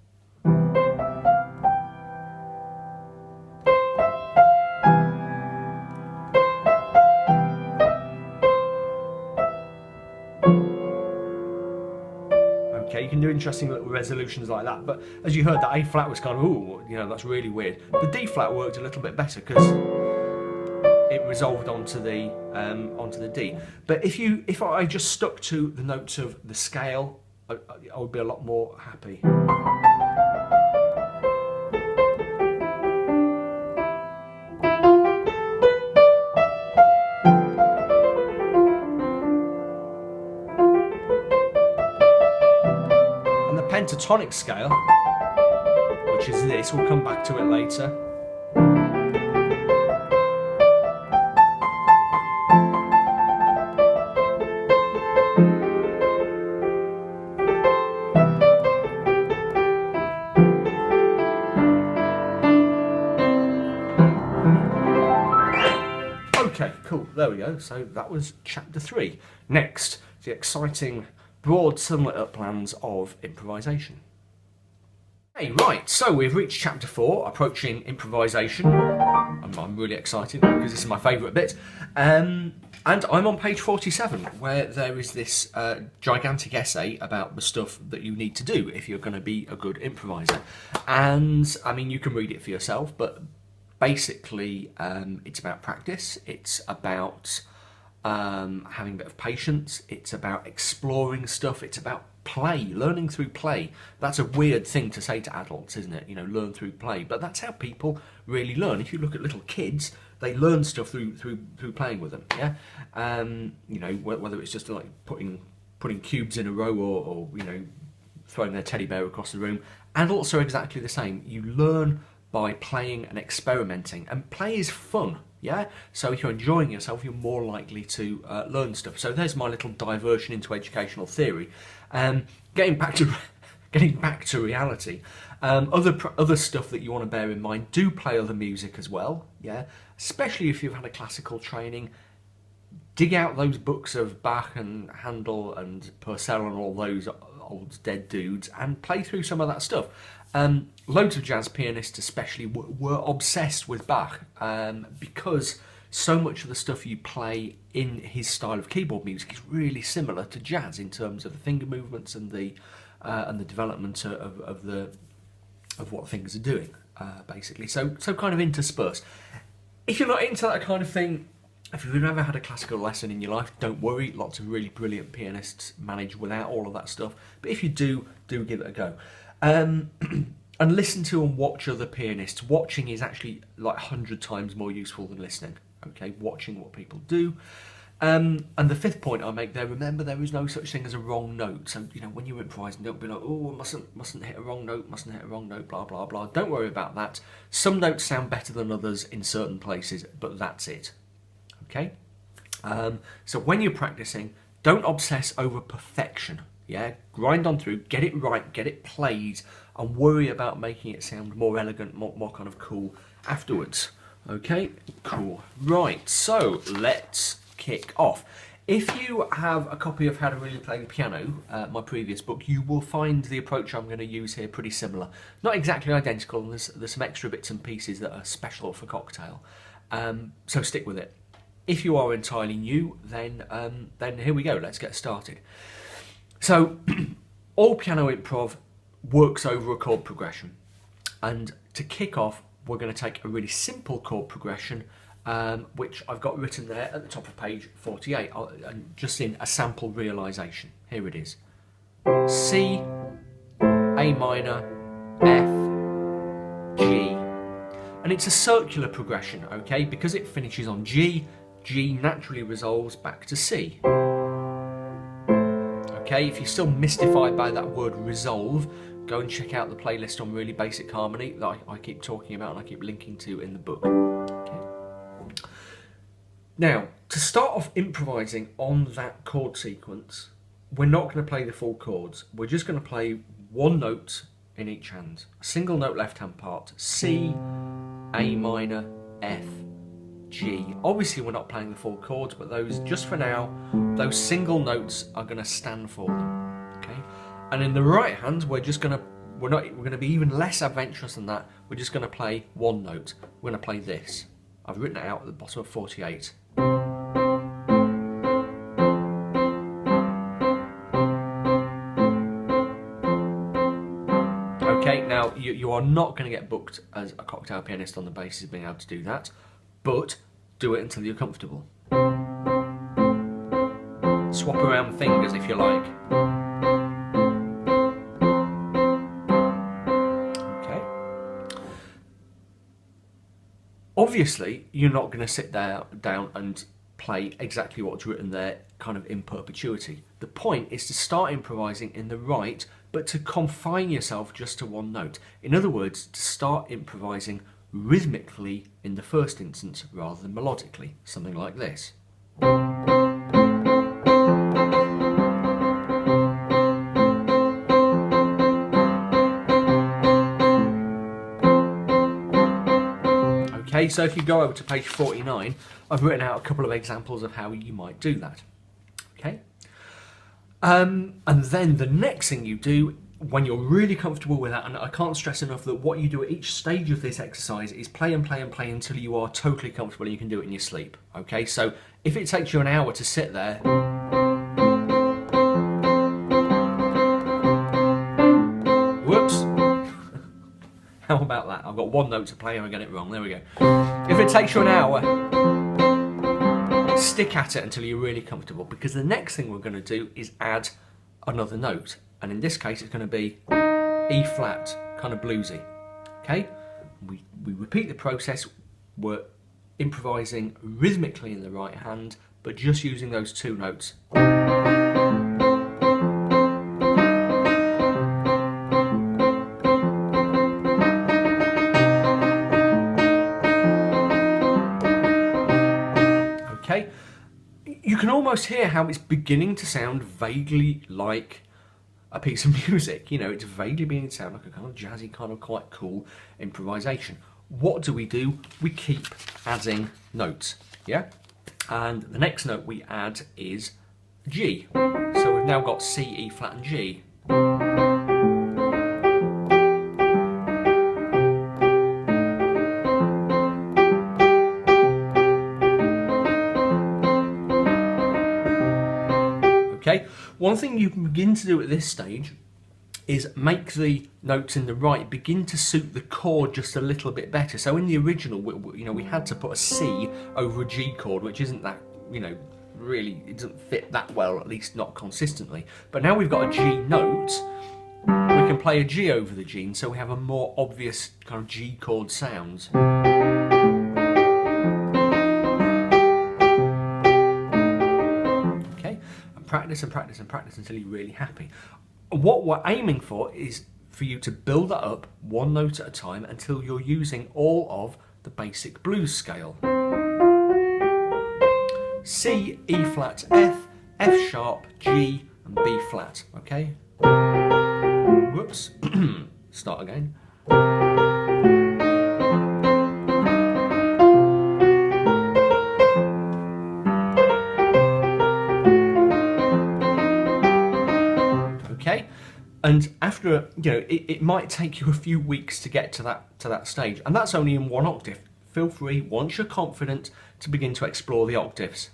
Okay, you can do interesting little resolutions like that, but as you heard, that A flat was kind of, ooh, you know, that's really weird. The D flat worked a little bit better because it resolved onto the D. But if I just stuck to the notes of the scale, I would be a lot more happy. And the pentatonic scale, which is this, we'll come back to it later. Okay, cool, there we go. So that was chapter 3. Next, the exciting, broad, sunlit uplands of improvisation. Hey, right, so we've reached chapter 4, approaching improvisation. I'm really excited because this is my favourite bit. And I'm on page 47, where there is this gigantic essay about the stuff that you need to do if you're going to be a good improviser. And, I mean, you can read it for yourself, but basically it's about practice, it's about having a bit of patience, it's about exploring stuff, it's about play, learning through play. That's a weird thing to say to adults, isn't it? You know, learn through play. But that's how people really learn. If you look at little kids, they learn stuff through playing with them. Yeah, you know, whether it's just like putting cubes in a row or you know, throwing their teddy bear across the room. Adults are exactly the same. You learn by playing and experimenting, and play is fun. Yeah, so if you're enjoying yourself, you're more likely to learn stuff. So there's my little diversion into educational theory. Getting back to reality. Other stuff that you want to bear in mind: do play other music as well. Yeah, especially if you've had a classical training. Dig out those books of Bach and Handel and Purcell and all those old dead dudes and play through some of that stuff. Loads of jazz pianists especially were obsessed with Bach because so much of the stuff you play in his style of keyboard music is really similar to jazz in terms of the finger movements and the development of what fingers are doing, basically. So kind of interspersed. If you're not into that kind of thing, if you've never had a classical lesson in your life, don't worry. Lots of really brilliant pianists manage without all of that stuff. But if you do give it a go. And listen to and watch other pianists. Watching is actually like 100 times more useful than listening. Okay, watching what people do. And the fifth point I make there: remember, there is no such thing as a wrong note. So you know, when you're improvising, don't be like, oh, mustn't hit a wrong note, mustn't hit a wrong note, blah blah blah. Don't worry about that. Some notes sound better than others in certain places, but that's it. Okay. So when you're practicing, don't obsess over perfection. Yeah, grind on through, get it right, get it played, and worry about making it sound more elegant, more kind of cool afterwards. Okay, cool. Right, so let's kick off. If you have a copy of How to Really Play the Piano, my previous book, you will find the approach I'm going to use here pretty similar. Not exactly identical, and there's some extra bits and pieces that are special for Cocktail. So stick with it. If you are entirely new, then here we go. Let's get started. So, all piano improv works over a chord progression. And to kick off, we're going to take a really simple chord progression, which I've got written there at the top of page 48, and just in a sample realisation. Here it is. C, A minor, F, G. And it's a circular progression, okay? Because it finishes on G, G naturally resolves back to C. Okay, if you're still mystified by that word resolve, go and check out the playlist on Really Basic Harmony that I keep talking about and I keep linking to in the book. Okay. Now, to start off improvising on that chord sequence, we're not going to play the full chords. We're just going to play one note in each hand. A single note left hand part, C, A minor, F, G. Obviously we're not playing the full chords, but those, just for now, those single notes are going to stand for them. Okay? And in the right hand, we're going to be even less adventurous than that. We're just going to play one note. We're going to play this. I've written it out at the bottom of 48. Now, you are not going to get booked as a cocktail pianist on the basis of being able to do that, but do it until you're comfortable. Swap around fingers if you like. Okay. Obviously, you're not going to sit down and play exactly what's written there kind of in perpetuity. The point is to start improvising in the right, but to confine yourself just to one note. In other words, to start improvising rhythmically in the first instance rather than melodically, something like this. Okay, so if you go over to page 49, I've written out a couple of examples of how you might do that. Okay, and then the next thing you do when you're really comfortable with that, and I can't stress enough that what you do at each stage of this exercise is play and play and play until you are totally comfortable and you can do it in your sleep. Okay, so if it takes you an hour to sit there, whoops, how about that? I've got one note to play and I get it wrong. There we go. If it takes you an hour, stick at it until you're really comfortable, because the next thing we're going to do is add another note, and in this case it's going to be E flat, kind of bluesy. Okay, we repeat the process. We're improvising rhythmically in the right hand, but just using those two notes. Okay, you can almost hear how it's beginning to sound vaguely like a piece of music. You know, it's vaguely beginning to sound like a kind of jazzy, kind of quite cool improvisation. What do? We keep adding notes, yeah? And the next note we add is G. So we've now got C, E flat and G. Okay, one thing you can begin to do at this stage is make the notes in the right begin to suit the chord just a little bit better. So in the original, we had to put a C over a G chord, which isn't that, really, it doesn't fit that well, at least not consistently. But now we've got a G note, we can play a G over the G, and so we have a more obvious kind of G chord sound. Okay, and practice and practice and practice until you're really happy. What we're aiming for is for you to build that up one note at a time until you're using all of the basic blues scale. C, E flat, F, F sharp, G and B flat, okay? Whoops, start again. Okay, and after it might take you a few weeks to get to that stage, and that's only in one octave. Feel free, once you're confident, to begin to explore the octaves.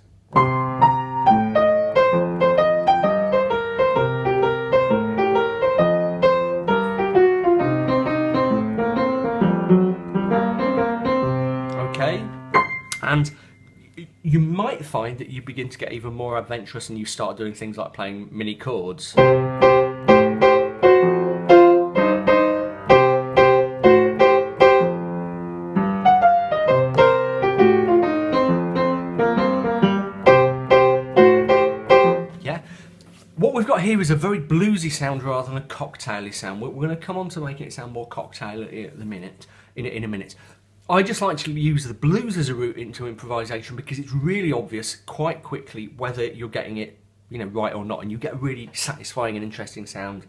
Okay, and you might find that you begin to get even more adventurous and you start doing things like playing mini chords. What we've got here is a very bluesy sound rather than a cocktaily sound. We're going to come on to making it sound more cocktaily at the minute, in a minute. I just like to use the blues as a route into improvisation because it's really obvious quite quickly whether you're getting it, right or not, and you get a really satisfying and interesting sound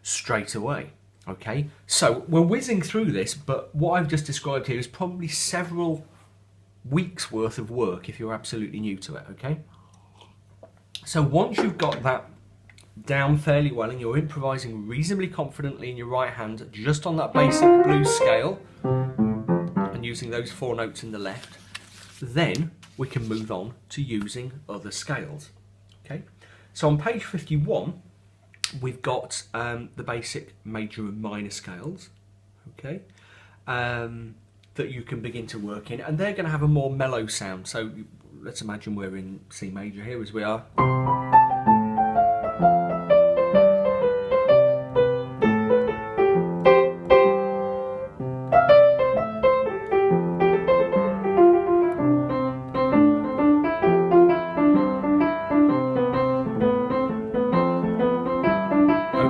straight away. Okay, so we're whizzing through this, but what I've just described here is probably several weeks worth of work if you're absolutely new to it. Okay, so once you've got that down fairly well and you're improvising reasonably confidently in your right hand just on that basic blues scale and using those four notes in the left, then we can move on to using other scales. Okay, so on page 51 we've got the basic major and minor scales. okay, that you can begin to work in, and they're going to have a more mellow sound. So let's imagine we're in C major here, as we are.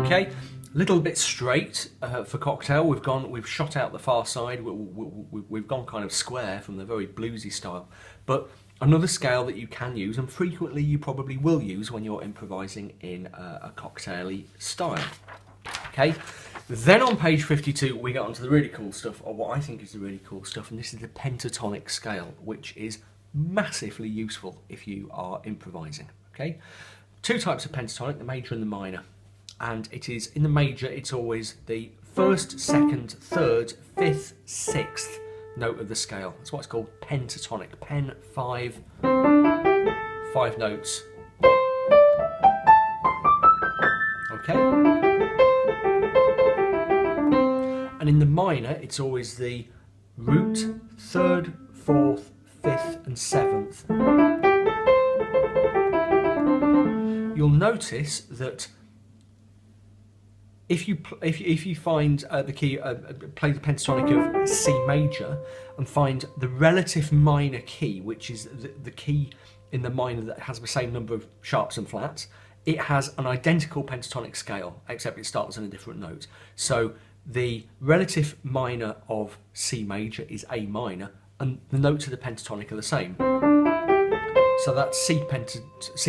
Okay, a little bit straight for Cocktail. We've shot out the far side. We've gone kind of square from the very bluesy style. But another scale that you can use, and frequently you probably will use when you're improvising in a cocktail-y style. Okay, then on page 52 we get onto the really cool stuff, or what I think is the really cool stuff, and this is the pentatonic scale, which is massively useful if you are improvising. Okay, two types of pentatonic, the major and the minor. And it is, in the major, it's always the first, second, third, fifth, sixth note of the scale. That's what's called pentatonic. Pen, five notes. Okay? And in the minor, it's always the root, third, fourth, fifth, and seventh. You'll notice that if you find the key, play the pentatonic of C major and find the relative minor key, which is the key in the minor that has the same number of sharps and flats, it has an identical pentatonic scale, except it starts on a different note. So the relative minor of C major is A minor, and the notes of the pentatonic are the same. So that's C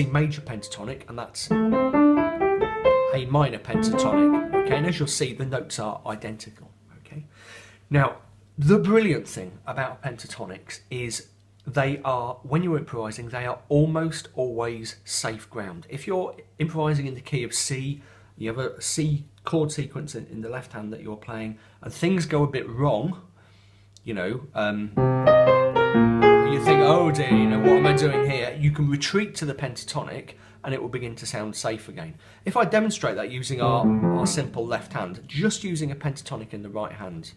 major pentatonic, and that's A minor pentatonic, okay, and as you'll see, the notes are identical, okay. Now, the brilliant thing about pentatonics is they are, when you're improvising, they are almost always safe ground. If you're improvising in the key of C, you have a C chord sequence in the left hand that you're playing, and things go a bit wrong, you know, you think, oh dear, you know, what am I doing here? You can retreat to the pentatonic and it will begin to sound safe again. If I demonstrate that using our simple left hand, just using a pentatonic in the right hand.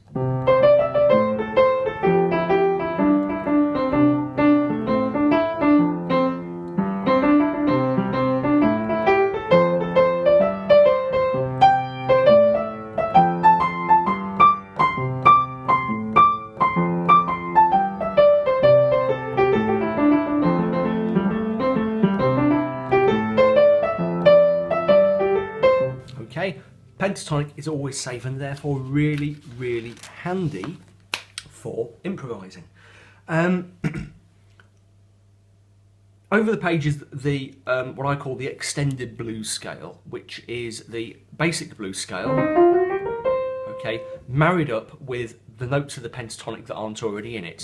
Pentatonic is always safe and therefore really, really handy for improvising. Over the page is the what I call the extended blues scale, which is the basic blues scale, okay, married up with the notes of the pentatonic that aren't already in it.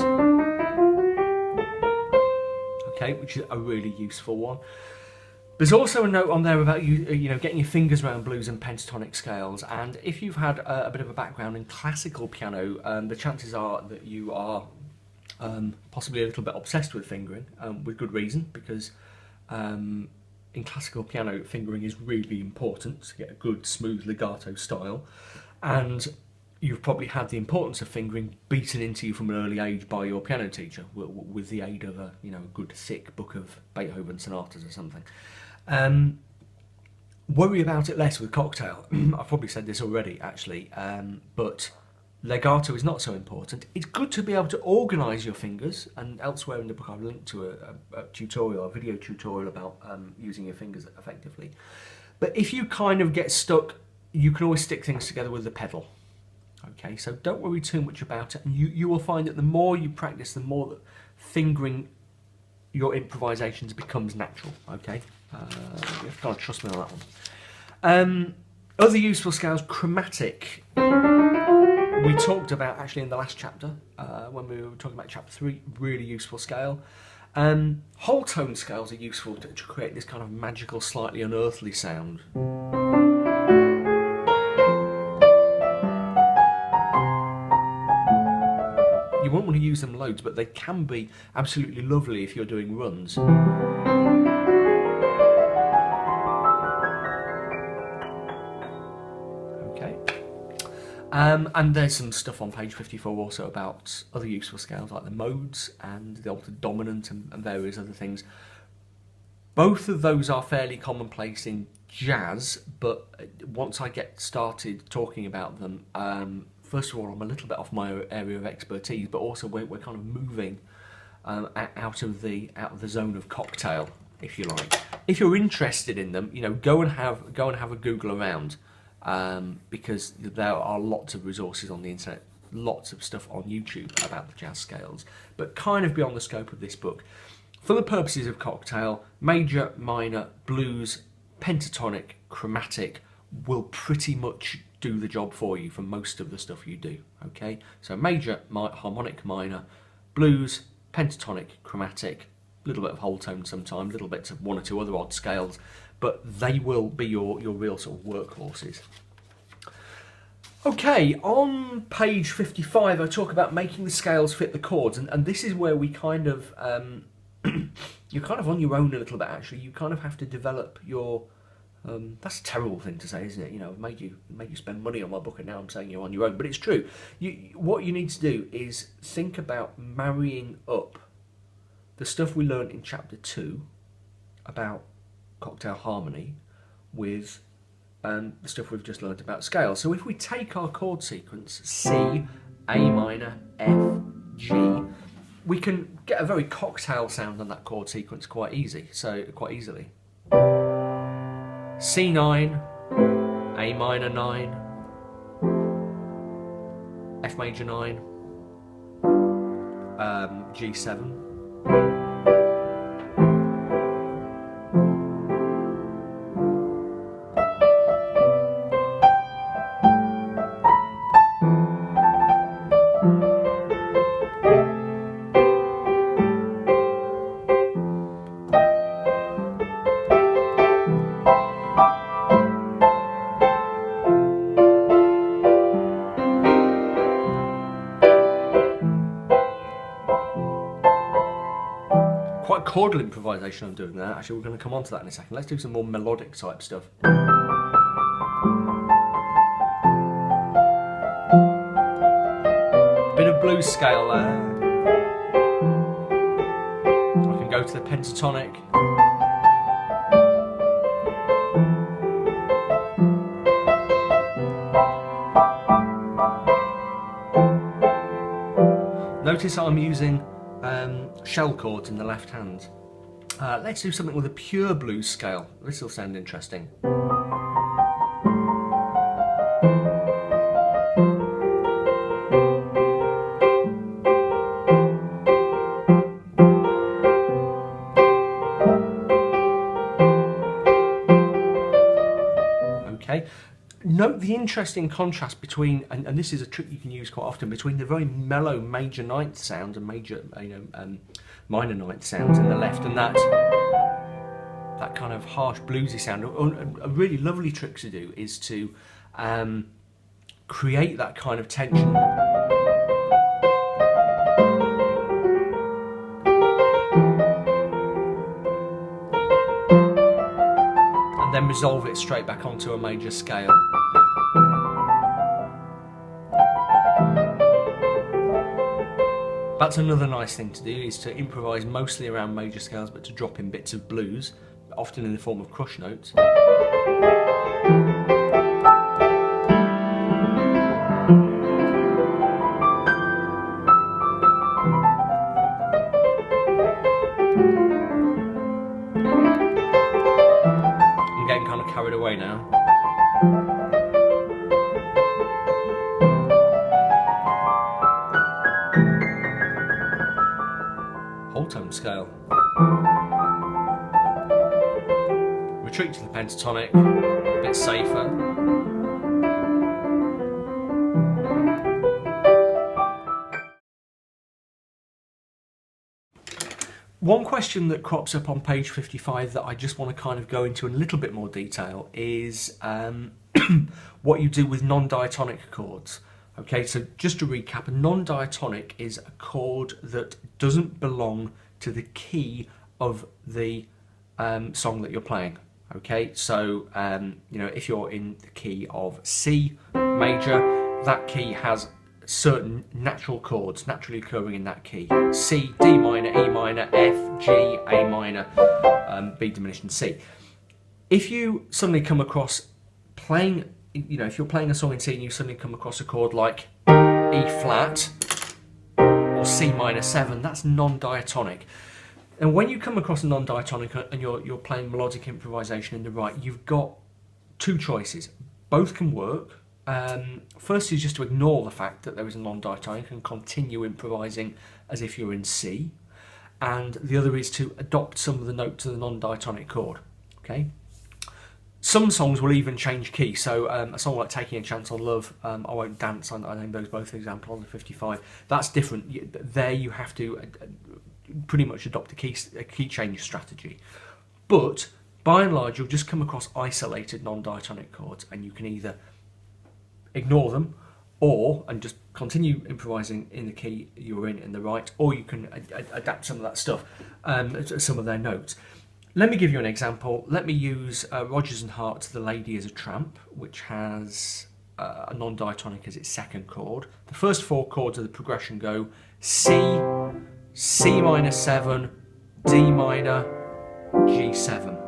Okay, which is a really useful one. There's also a note on there about you know, getting your fingers around blues and pentatonic scales, and if you've had a bit of a background in classical piano, the chances are that you are possibly a little bit obsessed with fingering, with good reason, because in classical piano, fingering is really important to get a good, smooth legato style, and you've probably had the importance of fingering beaten into you from an early age by your piano teacher, with the aid of a good thick book of Beethoven sonatas or something. Worry about it less with Cocktail. I've probably said this already, actually, but legato is not so important. It's good to be able to organise your fingers, and elsewhere in the book I've linked to a tutorial, a video tutorial about using your fingers effectively. But if you kind of get stuck, you can always stick things together with the pedal. Okay, so don't worry too much about it, and you will find that the more you practice, the more that fingering your improvisations becomes natural. Okay, you have to kind of trust me on that one. Other useful scales, chromatic. We talked about actually in the last chapter when we were talking about chapter 3. Really useful scale. Whole tone scales are useful to create this kind of magical, slightly unearthly sound. You won't want to use them loads, but they can be absolutely lovely if you're doing runs. Okay. And there's some stuff on page 54 also about other useful scales like the modes and the altered dominant and various other things. Both of those are fairly commonplace in jazz, but once I get started talking about them, first of all, I'm a little bit off my area of expertise, but also we're kind of moving out of the zone of cocktail, if you like. If you're interested in them, go and have a Google around, because there are lots of resources on the internet, lots of stuff on YouTube about the jazz scales, but kind of beyond the scope of this book. For the purposes of cocktail, major, minor, blues, pentatonic, chromatic will pretty much do the job for you for most of the stuff you do, okay? So major, harmonic minor, blues, pentatonic, chromatic, a little bit of whole tone sometimes, little bits of one or two other odd scales, but they will be your real sort of workhorses. Okay, on page 55 I talk about making the scales fit the chords, and this is where we kind of, you're kind of on your own a little bit actually. You kind of have to develop your, that's a terrible thing to say, isn't it? I've made you spend money on my book and now I'm saying you're on your own, but it's true. What you need to do is think about marrying up the stuff we learned in chapter 2 about cocktail harmony with the stuff we've just learned about scales. So if we take our chord sequence, C, A minor, F, G, we can get a very cocktail sound on that chord sequence quite easily. C9, A minor 9, F major 9, G7. Quite chordal improvisation I'm doing there. Actually, we're going to come on to that in a second. Let's do some more melodic type stuff. Bit of blues scale there. I can go to the pentatonic. Notice I'm using shell chords in the left hand. Let's do something with a pure blues scale. This will sound interesting. Okay. Note the interesting contrast between, and this is a trick you can use quite often, between the very mellow major ninth sound and major, minor ninth sounds in the left, and that kind of harsh bluesy sound. A really lovely trick to do is to create that kind of tension. And then resolve it straight back onto a major scale. That's another nice thing to do, is to improvise mostly around major scales, but to drop in bits of blues, often in the form of crush notes. I'm getting kind of carried away now. Whole tone scale. Retreat to the pentatonic, a bit safer. One question that crops up on page 55 that I just want to kind of go into in a little bit more detail is what you do with non-diatonic chords. Okay, so just to recap, a non-diatonic is a chord that doesn't belong to the key of the song that you're playing. Okay, so if you're in the key of C major, that key has certain natural chords naturally occurring in that key. C, D minor, E minor, F, G, A minor, B diminished and C. If you suddenly come across playing, if you're playing a song in C and you suddenly come across a chord like E flat or C minor 7, that's non-diatonic. And when you come across a non-diatonic and you're playing melodic improvisation in the right, you've got two choices. Both can work. First is just to ignore the fact that there is a non-diatonic and continue improvising as if you're in C. And the other is to adopt some of the notes of the non-diatonic chord. Okay. Some songs will even change key. So a song like Taking a Chance on Love, I Won't Dance, I named those both an example on the 55. That's different. There you have to pretty much adopt a key change strategy. But by and large, you'll just come across isolated non-diatonic chords, and you can either ignore them and just continue improvising in the key you're in the right, or you can adapt some of that stuff, some of their notes. Let me give you an example. Let me use Rodgers and Hart's The Lady is a Tramp, which has a non-diatonic as its second chord. The first four chords of the progression go C, C minor 7, D minor, G7.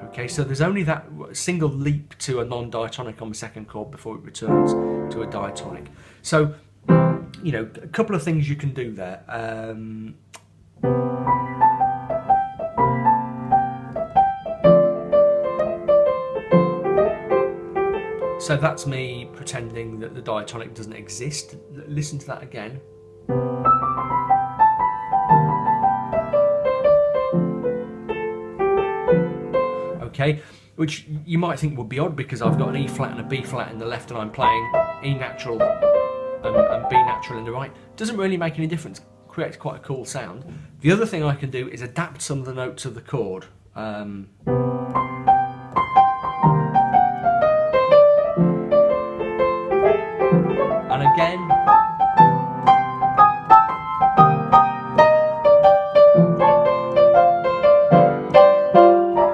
Okay, so there's only that single leap to a non-diatonic on the second chord before it returns to a diatonic. So, a couple of things you can do there. So that's me pretending that the diatonic doesn't exist. Listen to that again. Okay, which you might think would be odd because I've got an E flat and a B flat in the left and I'm playing E natural and B natural in the right. Doesn't really make any difference. Creates quite a cool sound. The other thing I can do is adapt some of the notes of the chord. And again.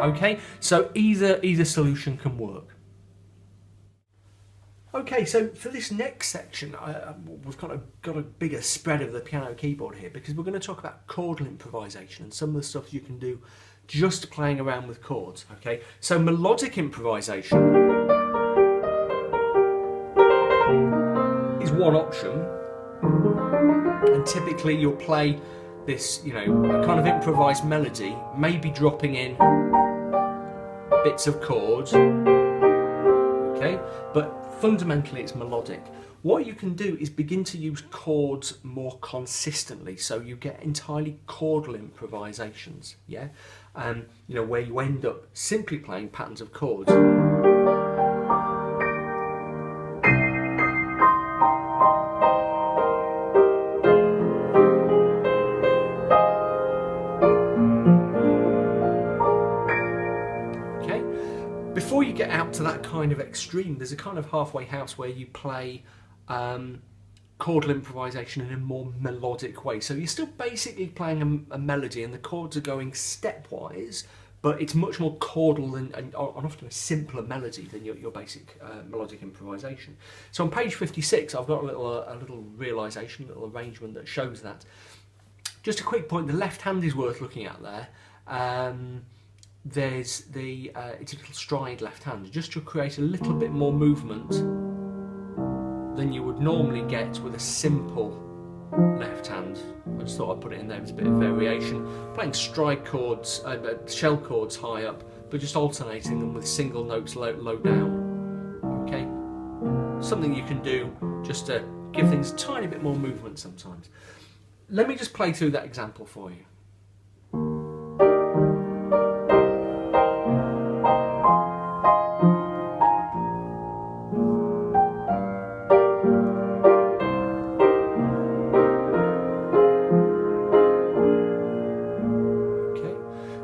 Okay, so either solution can work. Okay, so for this next section, we've got a bigger spread of the piano keyboard here because we're going to talk about chordal improvisation and some of the stuff you can do just playing around with chords. Okay, so melodic improvisation is one option, and typically you'll play this, a kind of improvised melody, maybe dropping in bits of chords, okay, but fundamentally it's melodic. What you can do is begin to use chords more consistently, so you get entirely chordal improvisations, yeah, where you end up simply playing patterns of chords. Before you get out to that kind of extreme, there's a kind of halfway house where you play chordal improvisation in a more melodic way. So you're still basically playing a melody and the chords are going stepwise, but it's much more chordal and often a simpler melody than your basic melodic improvisation. So on page 56, I've got a little realisation, a little arrangement that shows that. Just a quick point, the left hand is worth looking at there. There's it's a little stride left hand, just to create a little bit more movement than you would normally get with a simple left hand. I just thought I'd put it in there as a bit of variation. Playing stride chords, shell chords high up, but just alternating them with single notes low down. Okay, something you can do just to give things a tiny bit more movement sometimes. Let me just play through that example for you.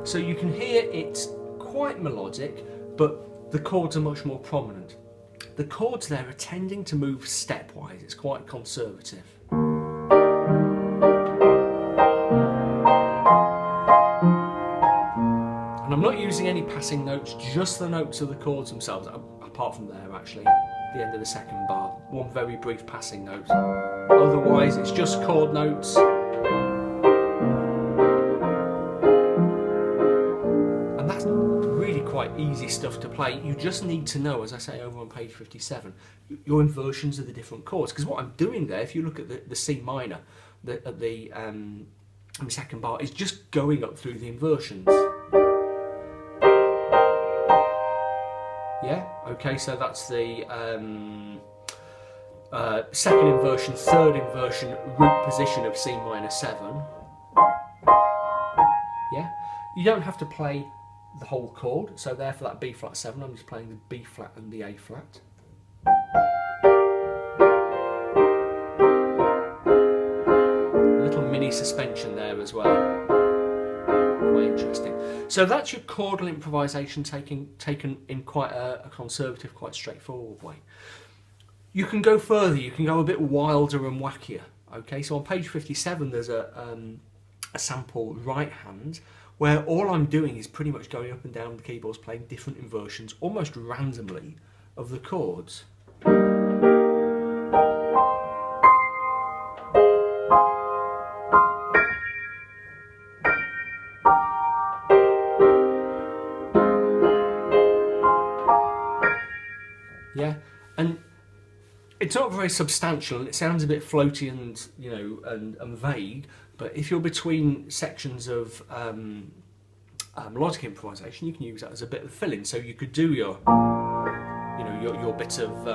So you can hear it's quite melodic, but the chords are much more prominent. The chords there are tending to move stepwise, it's quite conservative. And I'm not using any passing notes, just the notes of the chords themselves, apart from there actually. the end of the second bar. One very brief passing note. Otherwise, it's just chord notes. And that's really quite easy stuff to play. You just need to know, as I say over on page 57, your inversions of the different chords. Because what I'm doing there, if you look at the C minor, at the second bar, is just going up through the inversions. Yeah, okay, so that's the second inversion, third inversion, root position of C minor 7. Yeah, you don't have to play the whole chord, so there for that B flat 7, I'm just playing the B flat and the A flat. A little mini suspension there as well. Quite interesting. So that's your chordal improvisation taken in quite a conservative, quite straightforward way. You can go further, you can go a bit wilder and wackier. Okay, so on page 57 there's a sample right hand where all I'm doing is pretty much going up and down the keyboards playing different inversions almost randomly of the chords. Yeah, and it's not very substantial and it sounds a bit floaty and, you know, and vague, but if you're between sections of melodic improvisation, you can use that as a bit of fill-in. So you could do your, you know, your bit of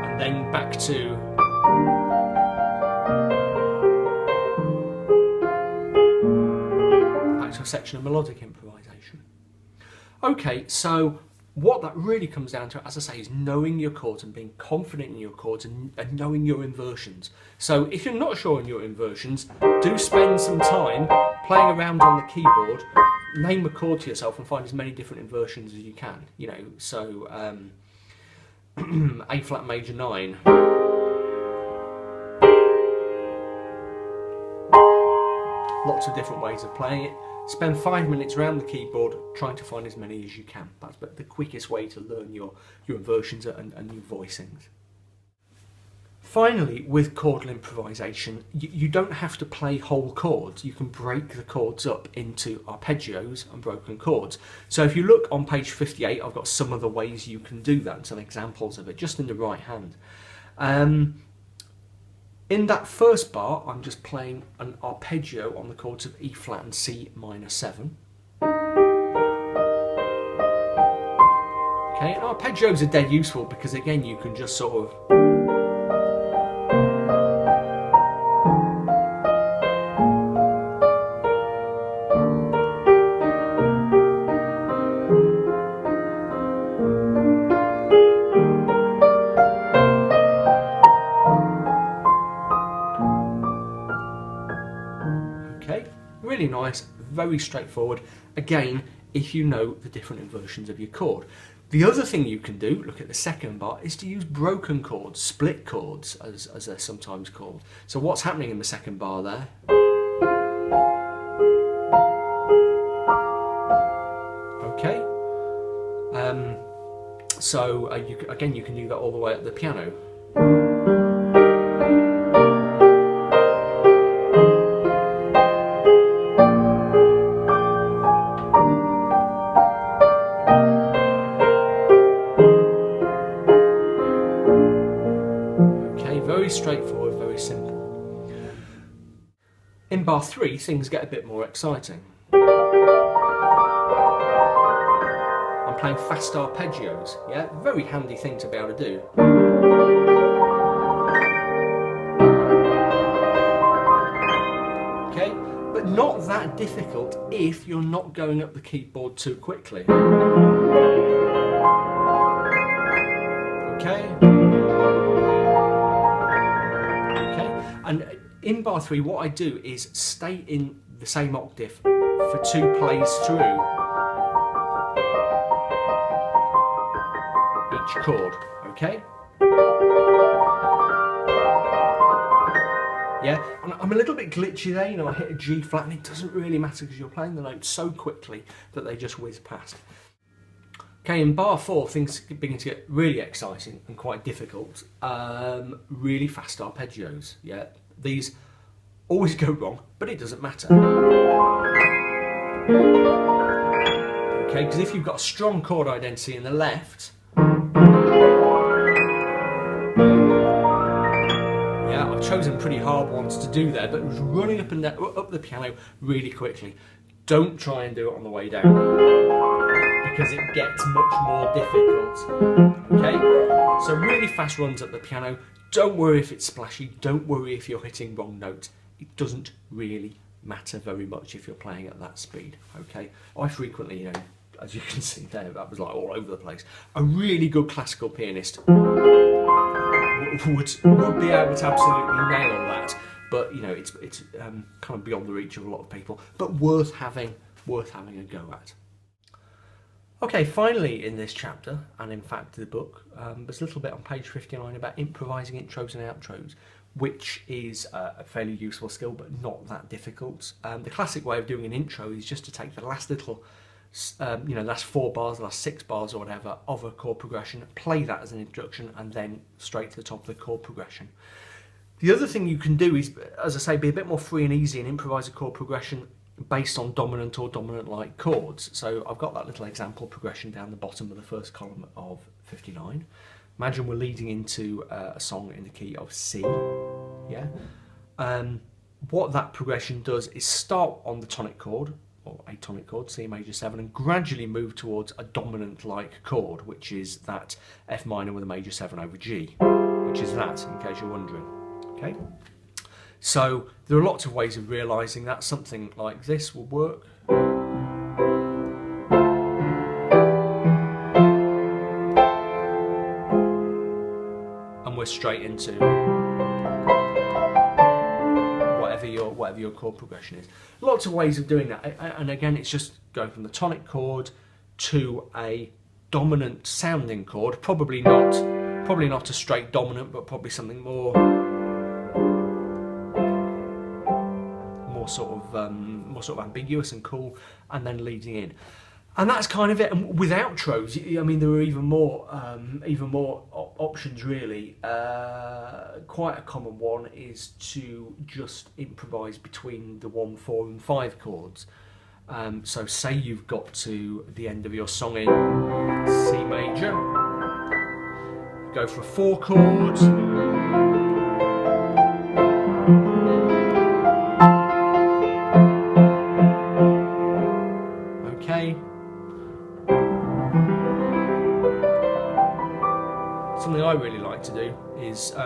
and then back to a section of melodic improvisation. Okay, so what that really comes down to, as I say, is knowing your chords and being confident in your chords and knowing your inversions. So if you're not sure on your inversions, do spend some time playing around on the keyboard, name a chord to yourself and find as many different inversions as you can. You know, so A flat major 9. Lots of different ways of playing it. Spend 5 minutes around the keyboard trying to find as many as you can. That's the quickest way to learn your inversions and your voicings. Finally, with chordal improvisation, you don't have to play whole chords. You can break the chords up into arpeggios and broken chords. So if you look on page 58, I've got some of the ways you can do that and some examples of it, just in the right hand. In that first bar, I'm just playing an arpeggio on the chords of E flat and C minor 7. Okay, and arpeggios are dead useful because again you can just sort of really nice, very straightforward, again, if you know the different inversions of your chord. The other thing you can do, look at the second bar, is to use broken chords, split chords, as they're sometimes called. So what's happening in the second bar there? Okay. Again, you can do that all the way up the piano. Very straightforward, very simple. In bar 3, things get a bit more exciting. I'm playing fast arpeggios, yeah? Very handy thing to be able to do. Okay, but not that difficult if you're not going up the keyboard too quickly. Okay? And in bar 3, what I do is stay in the same octave for 2 plays through each chord, okay? Yeah, and I'm a little bit glitchy there, you know, I hit a G flat and it doesn't really matter because you're playing the notes so quickly that they just whiz past. Okay, in bar 4, things begin to get really exciting and quite difficult. Really fast arpeggios, yeah. These always go wrong, but it doesn't matter. Okay, because if you've got a strong chord identity in the left, yeah, I've chosen pretty hard ones to do there, but it was running up and down, up the piano really quickly. Don't try and do it on the way down, because it gets much more difficult. Okay, so really fast runs at the piano. Don't worry if it's splashy, don't worry if you're hitting wrong notes. It doesn't really matter very much if you're playing at that speed. Okay, I frequently, you know, as you can see there, that was like all over the place. A really good classical pianist would be able to absolutely nail that, but you know, it's kind of beyond the reach of a lot of people, but worth having a go at. Okay, finally in this chapter, and in fact the book, there's a little bit on page 59 about improvising intros and outros, which is a fairly useful skill, but not that difficult. The classic way of doing an intro is just to take the last little, you know, last 4 bars, last 6 bars or whatever of a chord progression, play that as an introduction, and then straight to the top of the chord progression. The other thing you can do is, as I say, be a bit more free and easy and improvise a chord progression based on dominant or dominant-like chords. So I've got that little example progression down the bottom of the first column of 59. Imagine we're leading into a song in the key of C. Yeah. What that progression does is start on the tonic chord, or a tonic chord, C major 7, and gradually move towards a dominant-like chord, which is that F minor with a major 7 over G, which is that, in case you're wondering. Okay. So there are lots of ways of realising that. Something like this will work. And we're straight into whatever your chord progression is. Lots of ways of doing that, and again, it's just going from the tonic chord to a dominant sounding chord. Probably not a straight dominant, but probably something more sort of ambiguous and cool, and then leading in, and that's kind of it. And with outros, I mean, there are even more options really. Quite a common one is to just improvise between the 1, 4 and 5 chords. So say you've got to the end of your song in C major, go for a 4 chord, something I really like to do is do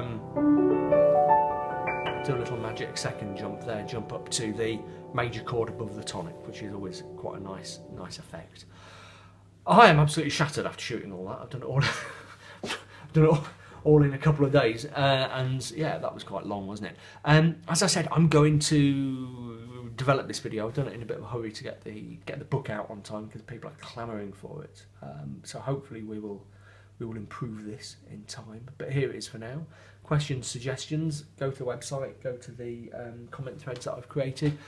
a little magic second jump there, jump up to the major chord above the tonic, which is always quite a nice effect. I am absolutely shattered after shooting all that. I've done it all, all in a couple of days, and yeah, that was quite long, wasn't it? As I said, I'm going to develop this video. I've done it in a bit of a hurry to get the book out on time because people are clamouring for it. So hopefully we will improve this in time. But here it is for now. Questions, suggestions, go to the website, go to the comment threads that I've created,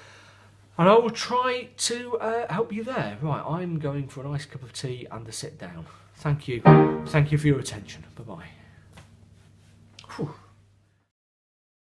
and I will try to help you there. Right, I'm going for a nice cup of tea and a sit down. Thank you for your attention. Bye bye.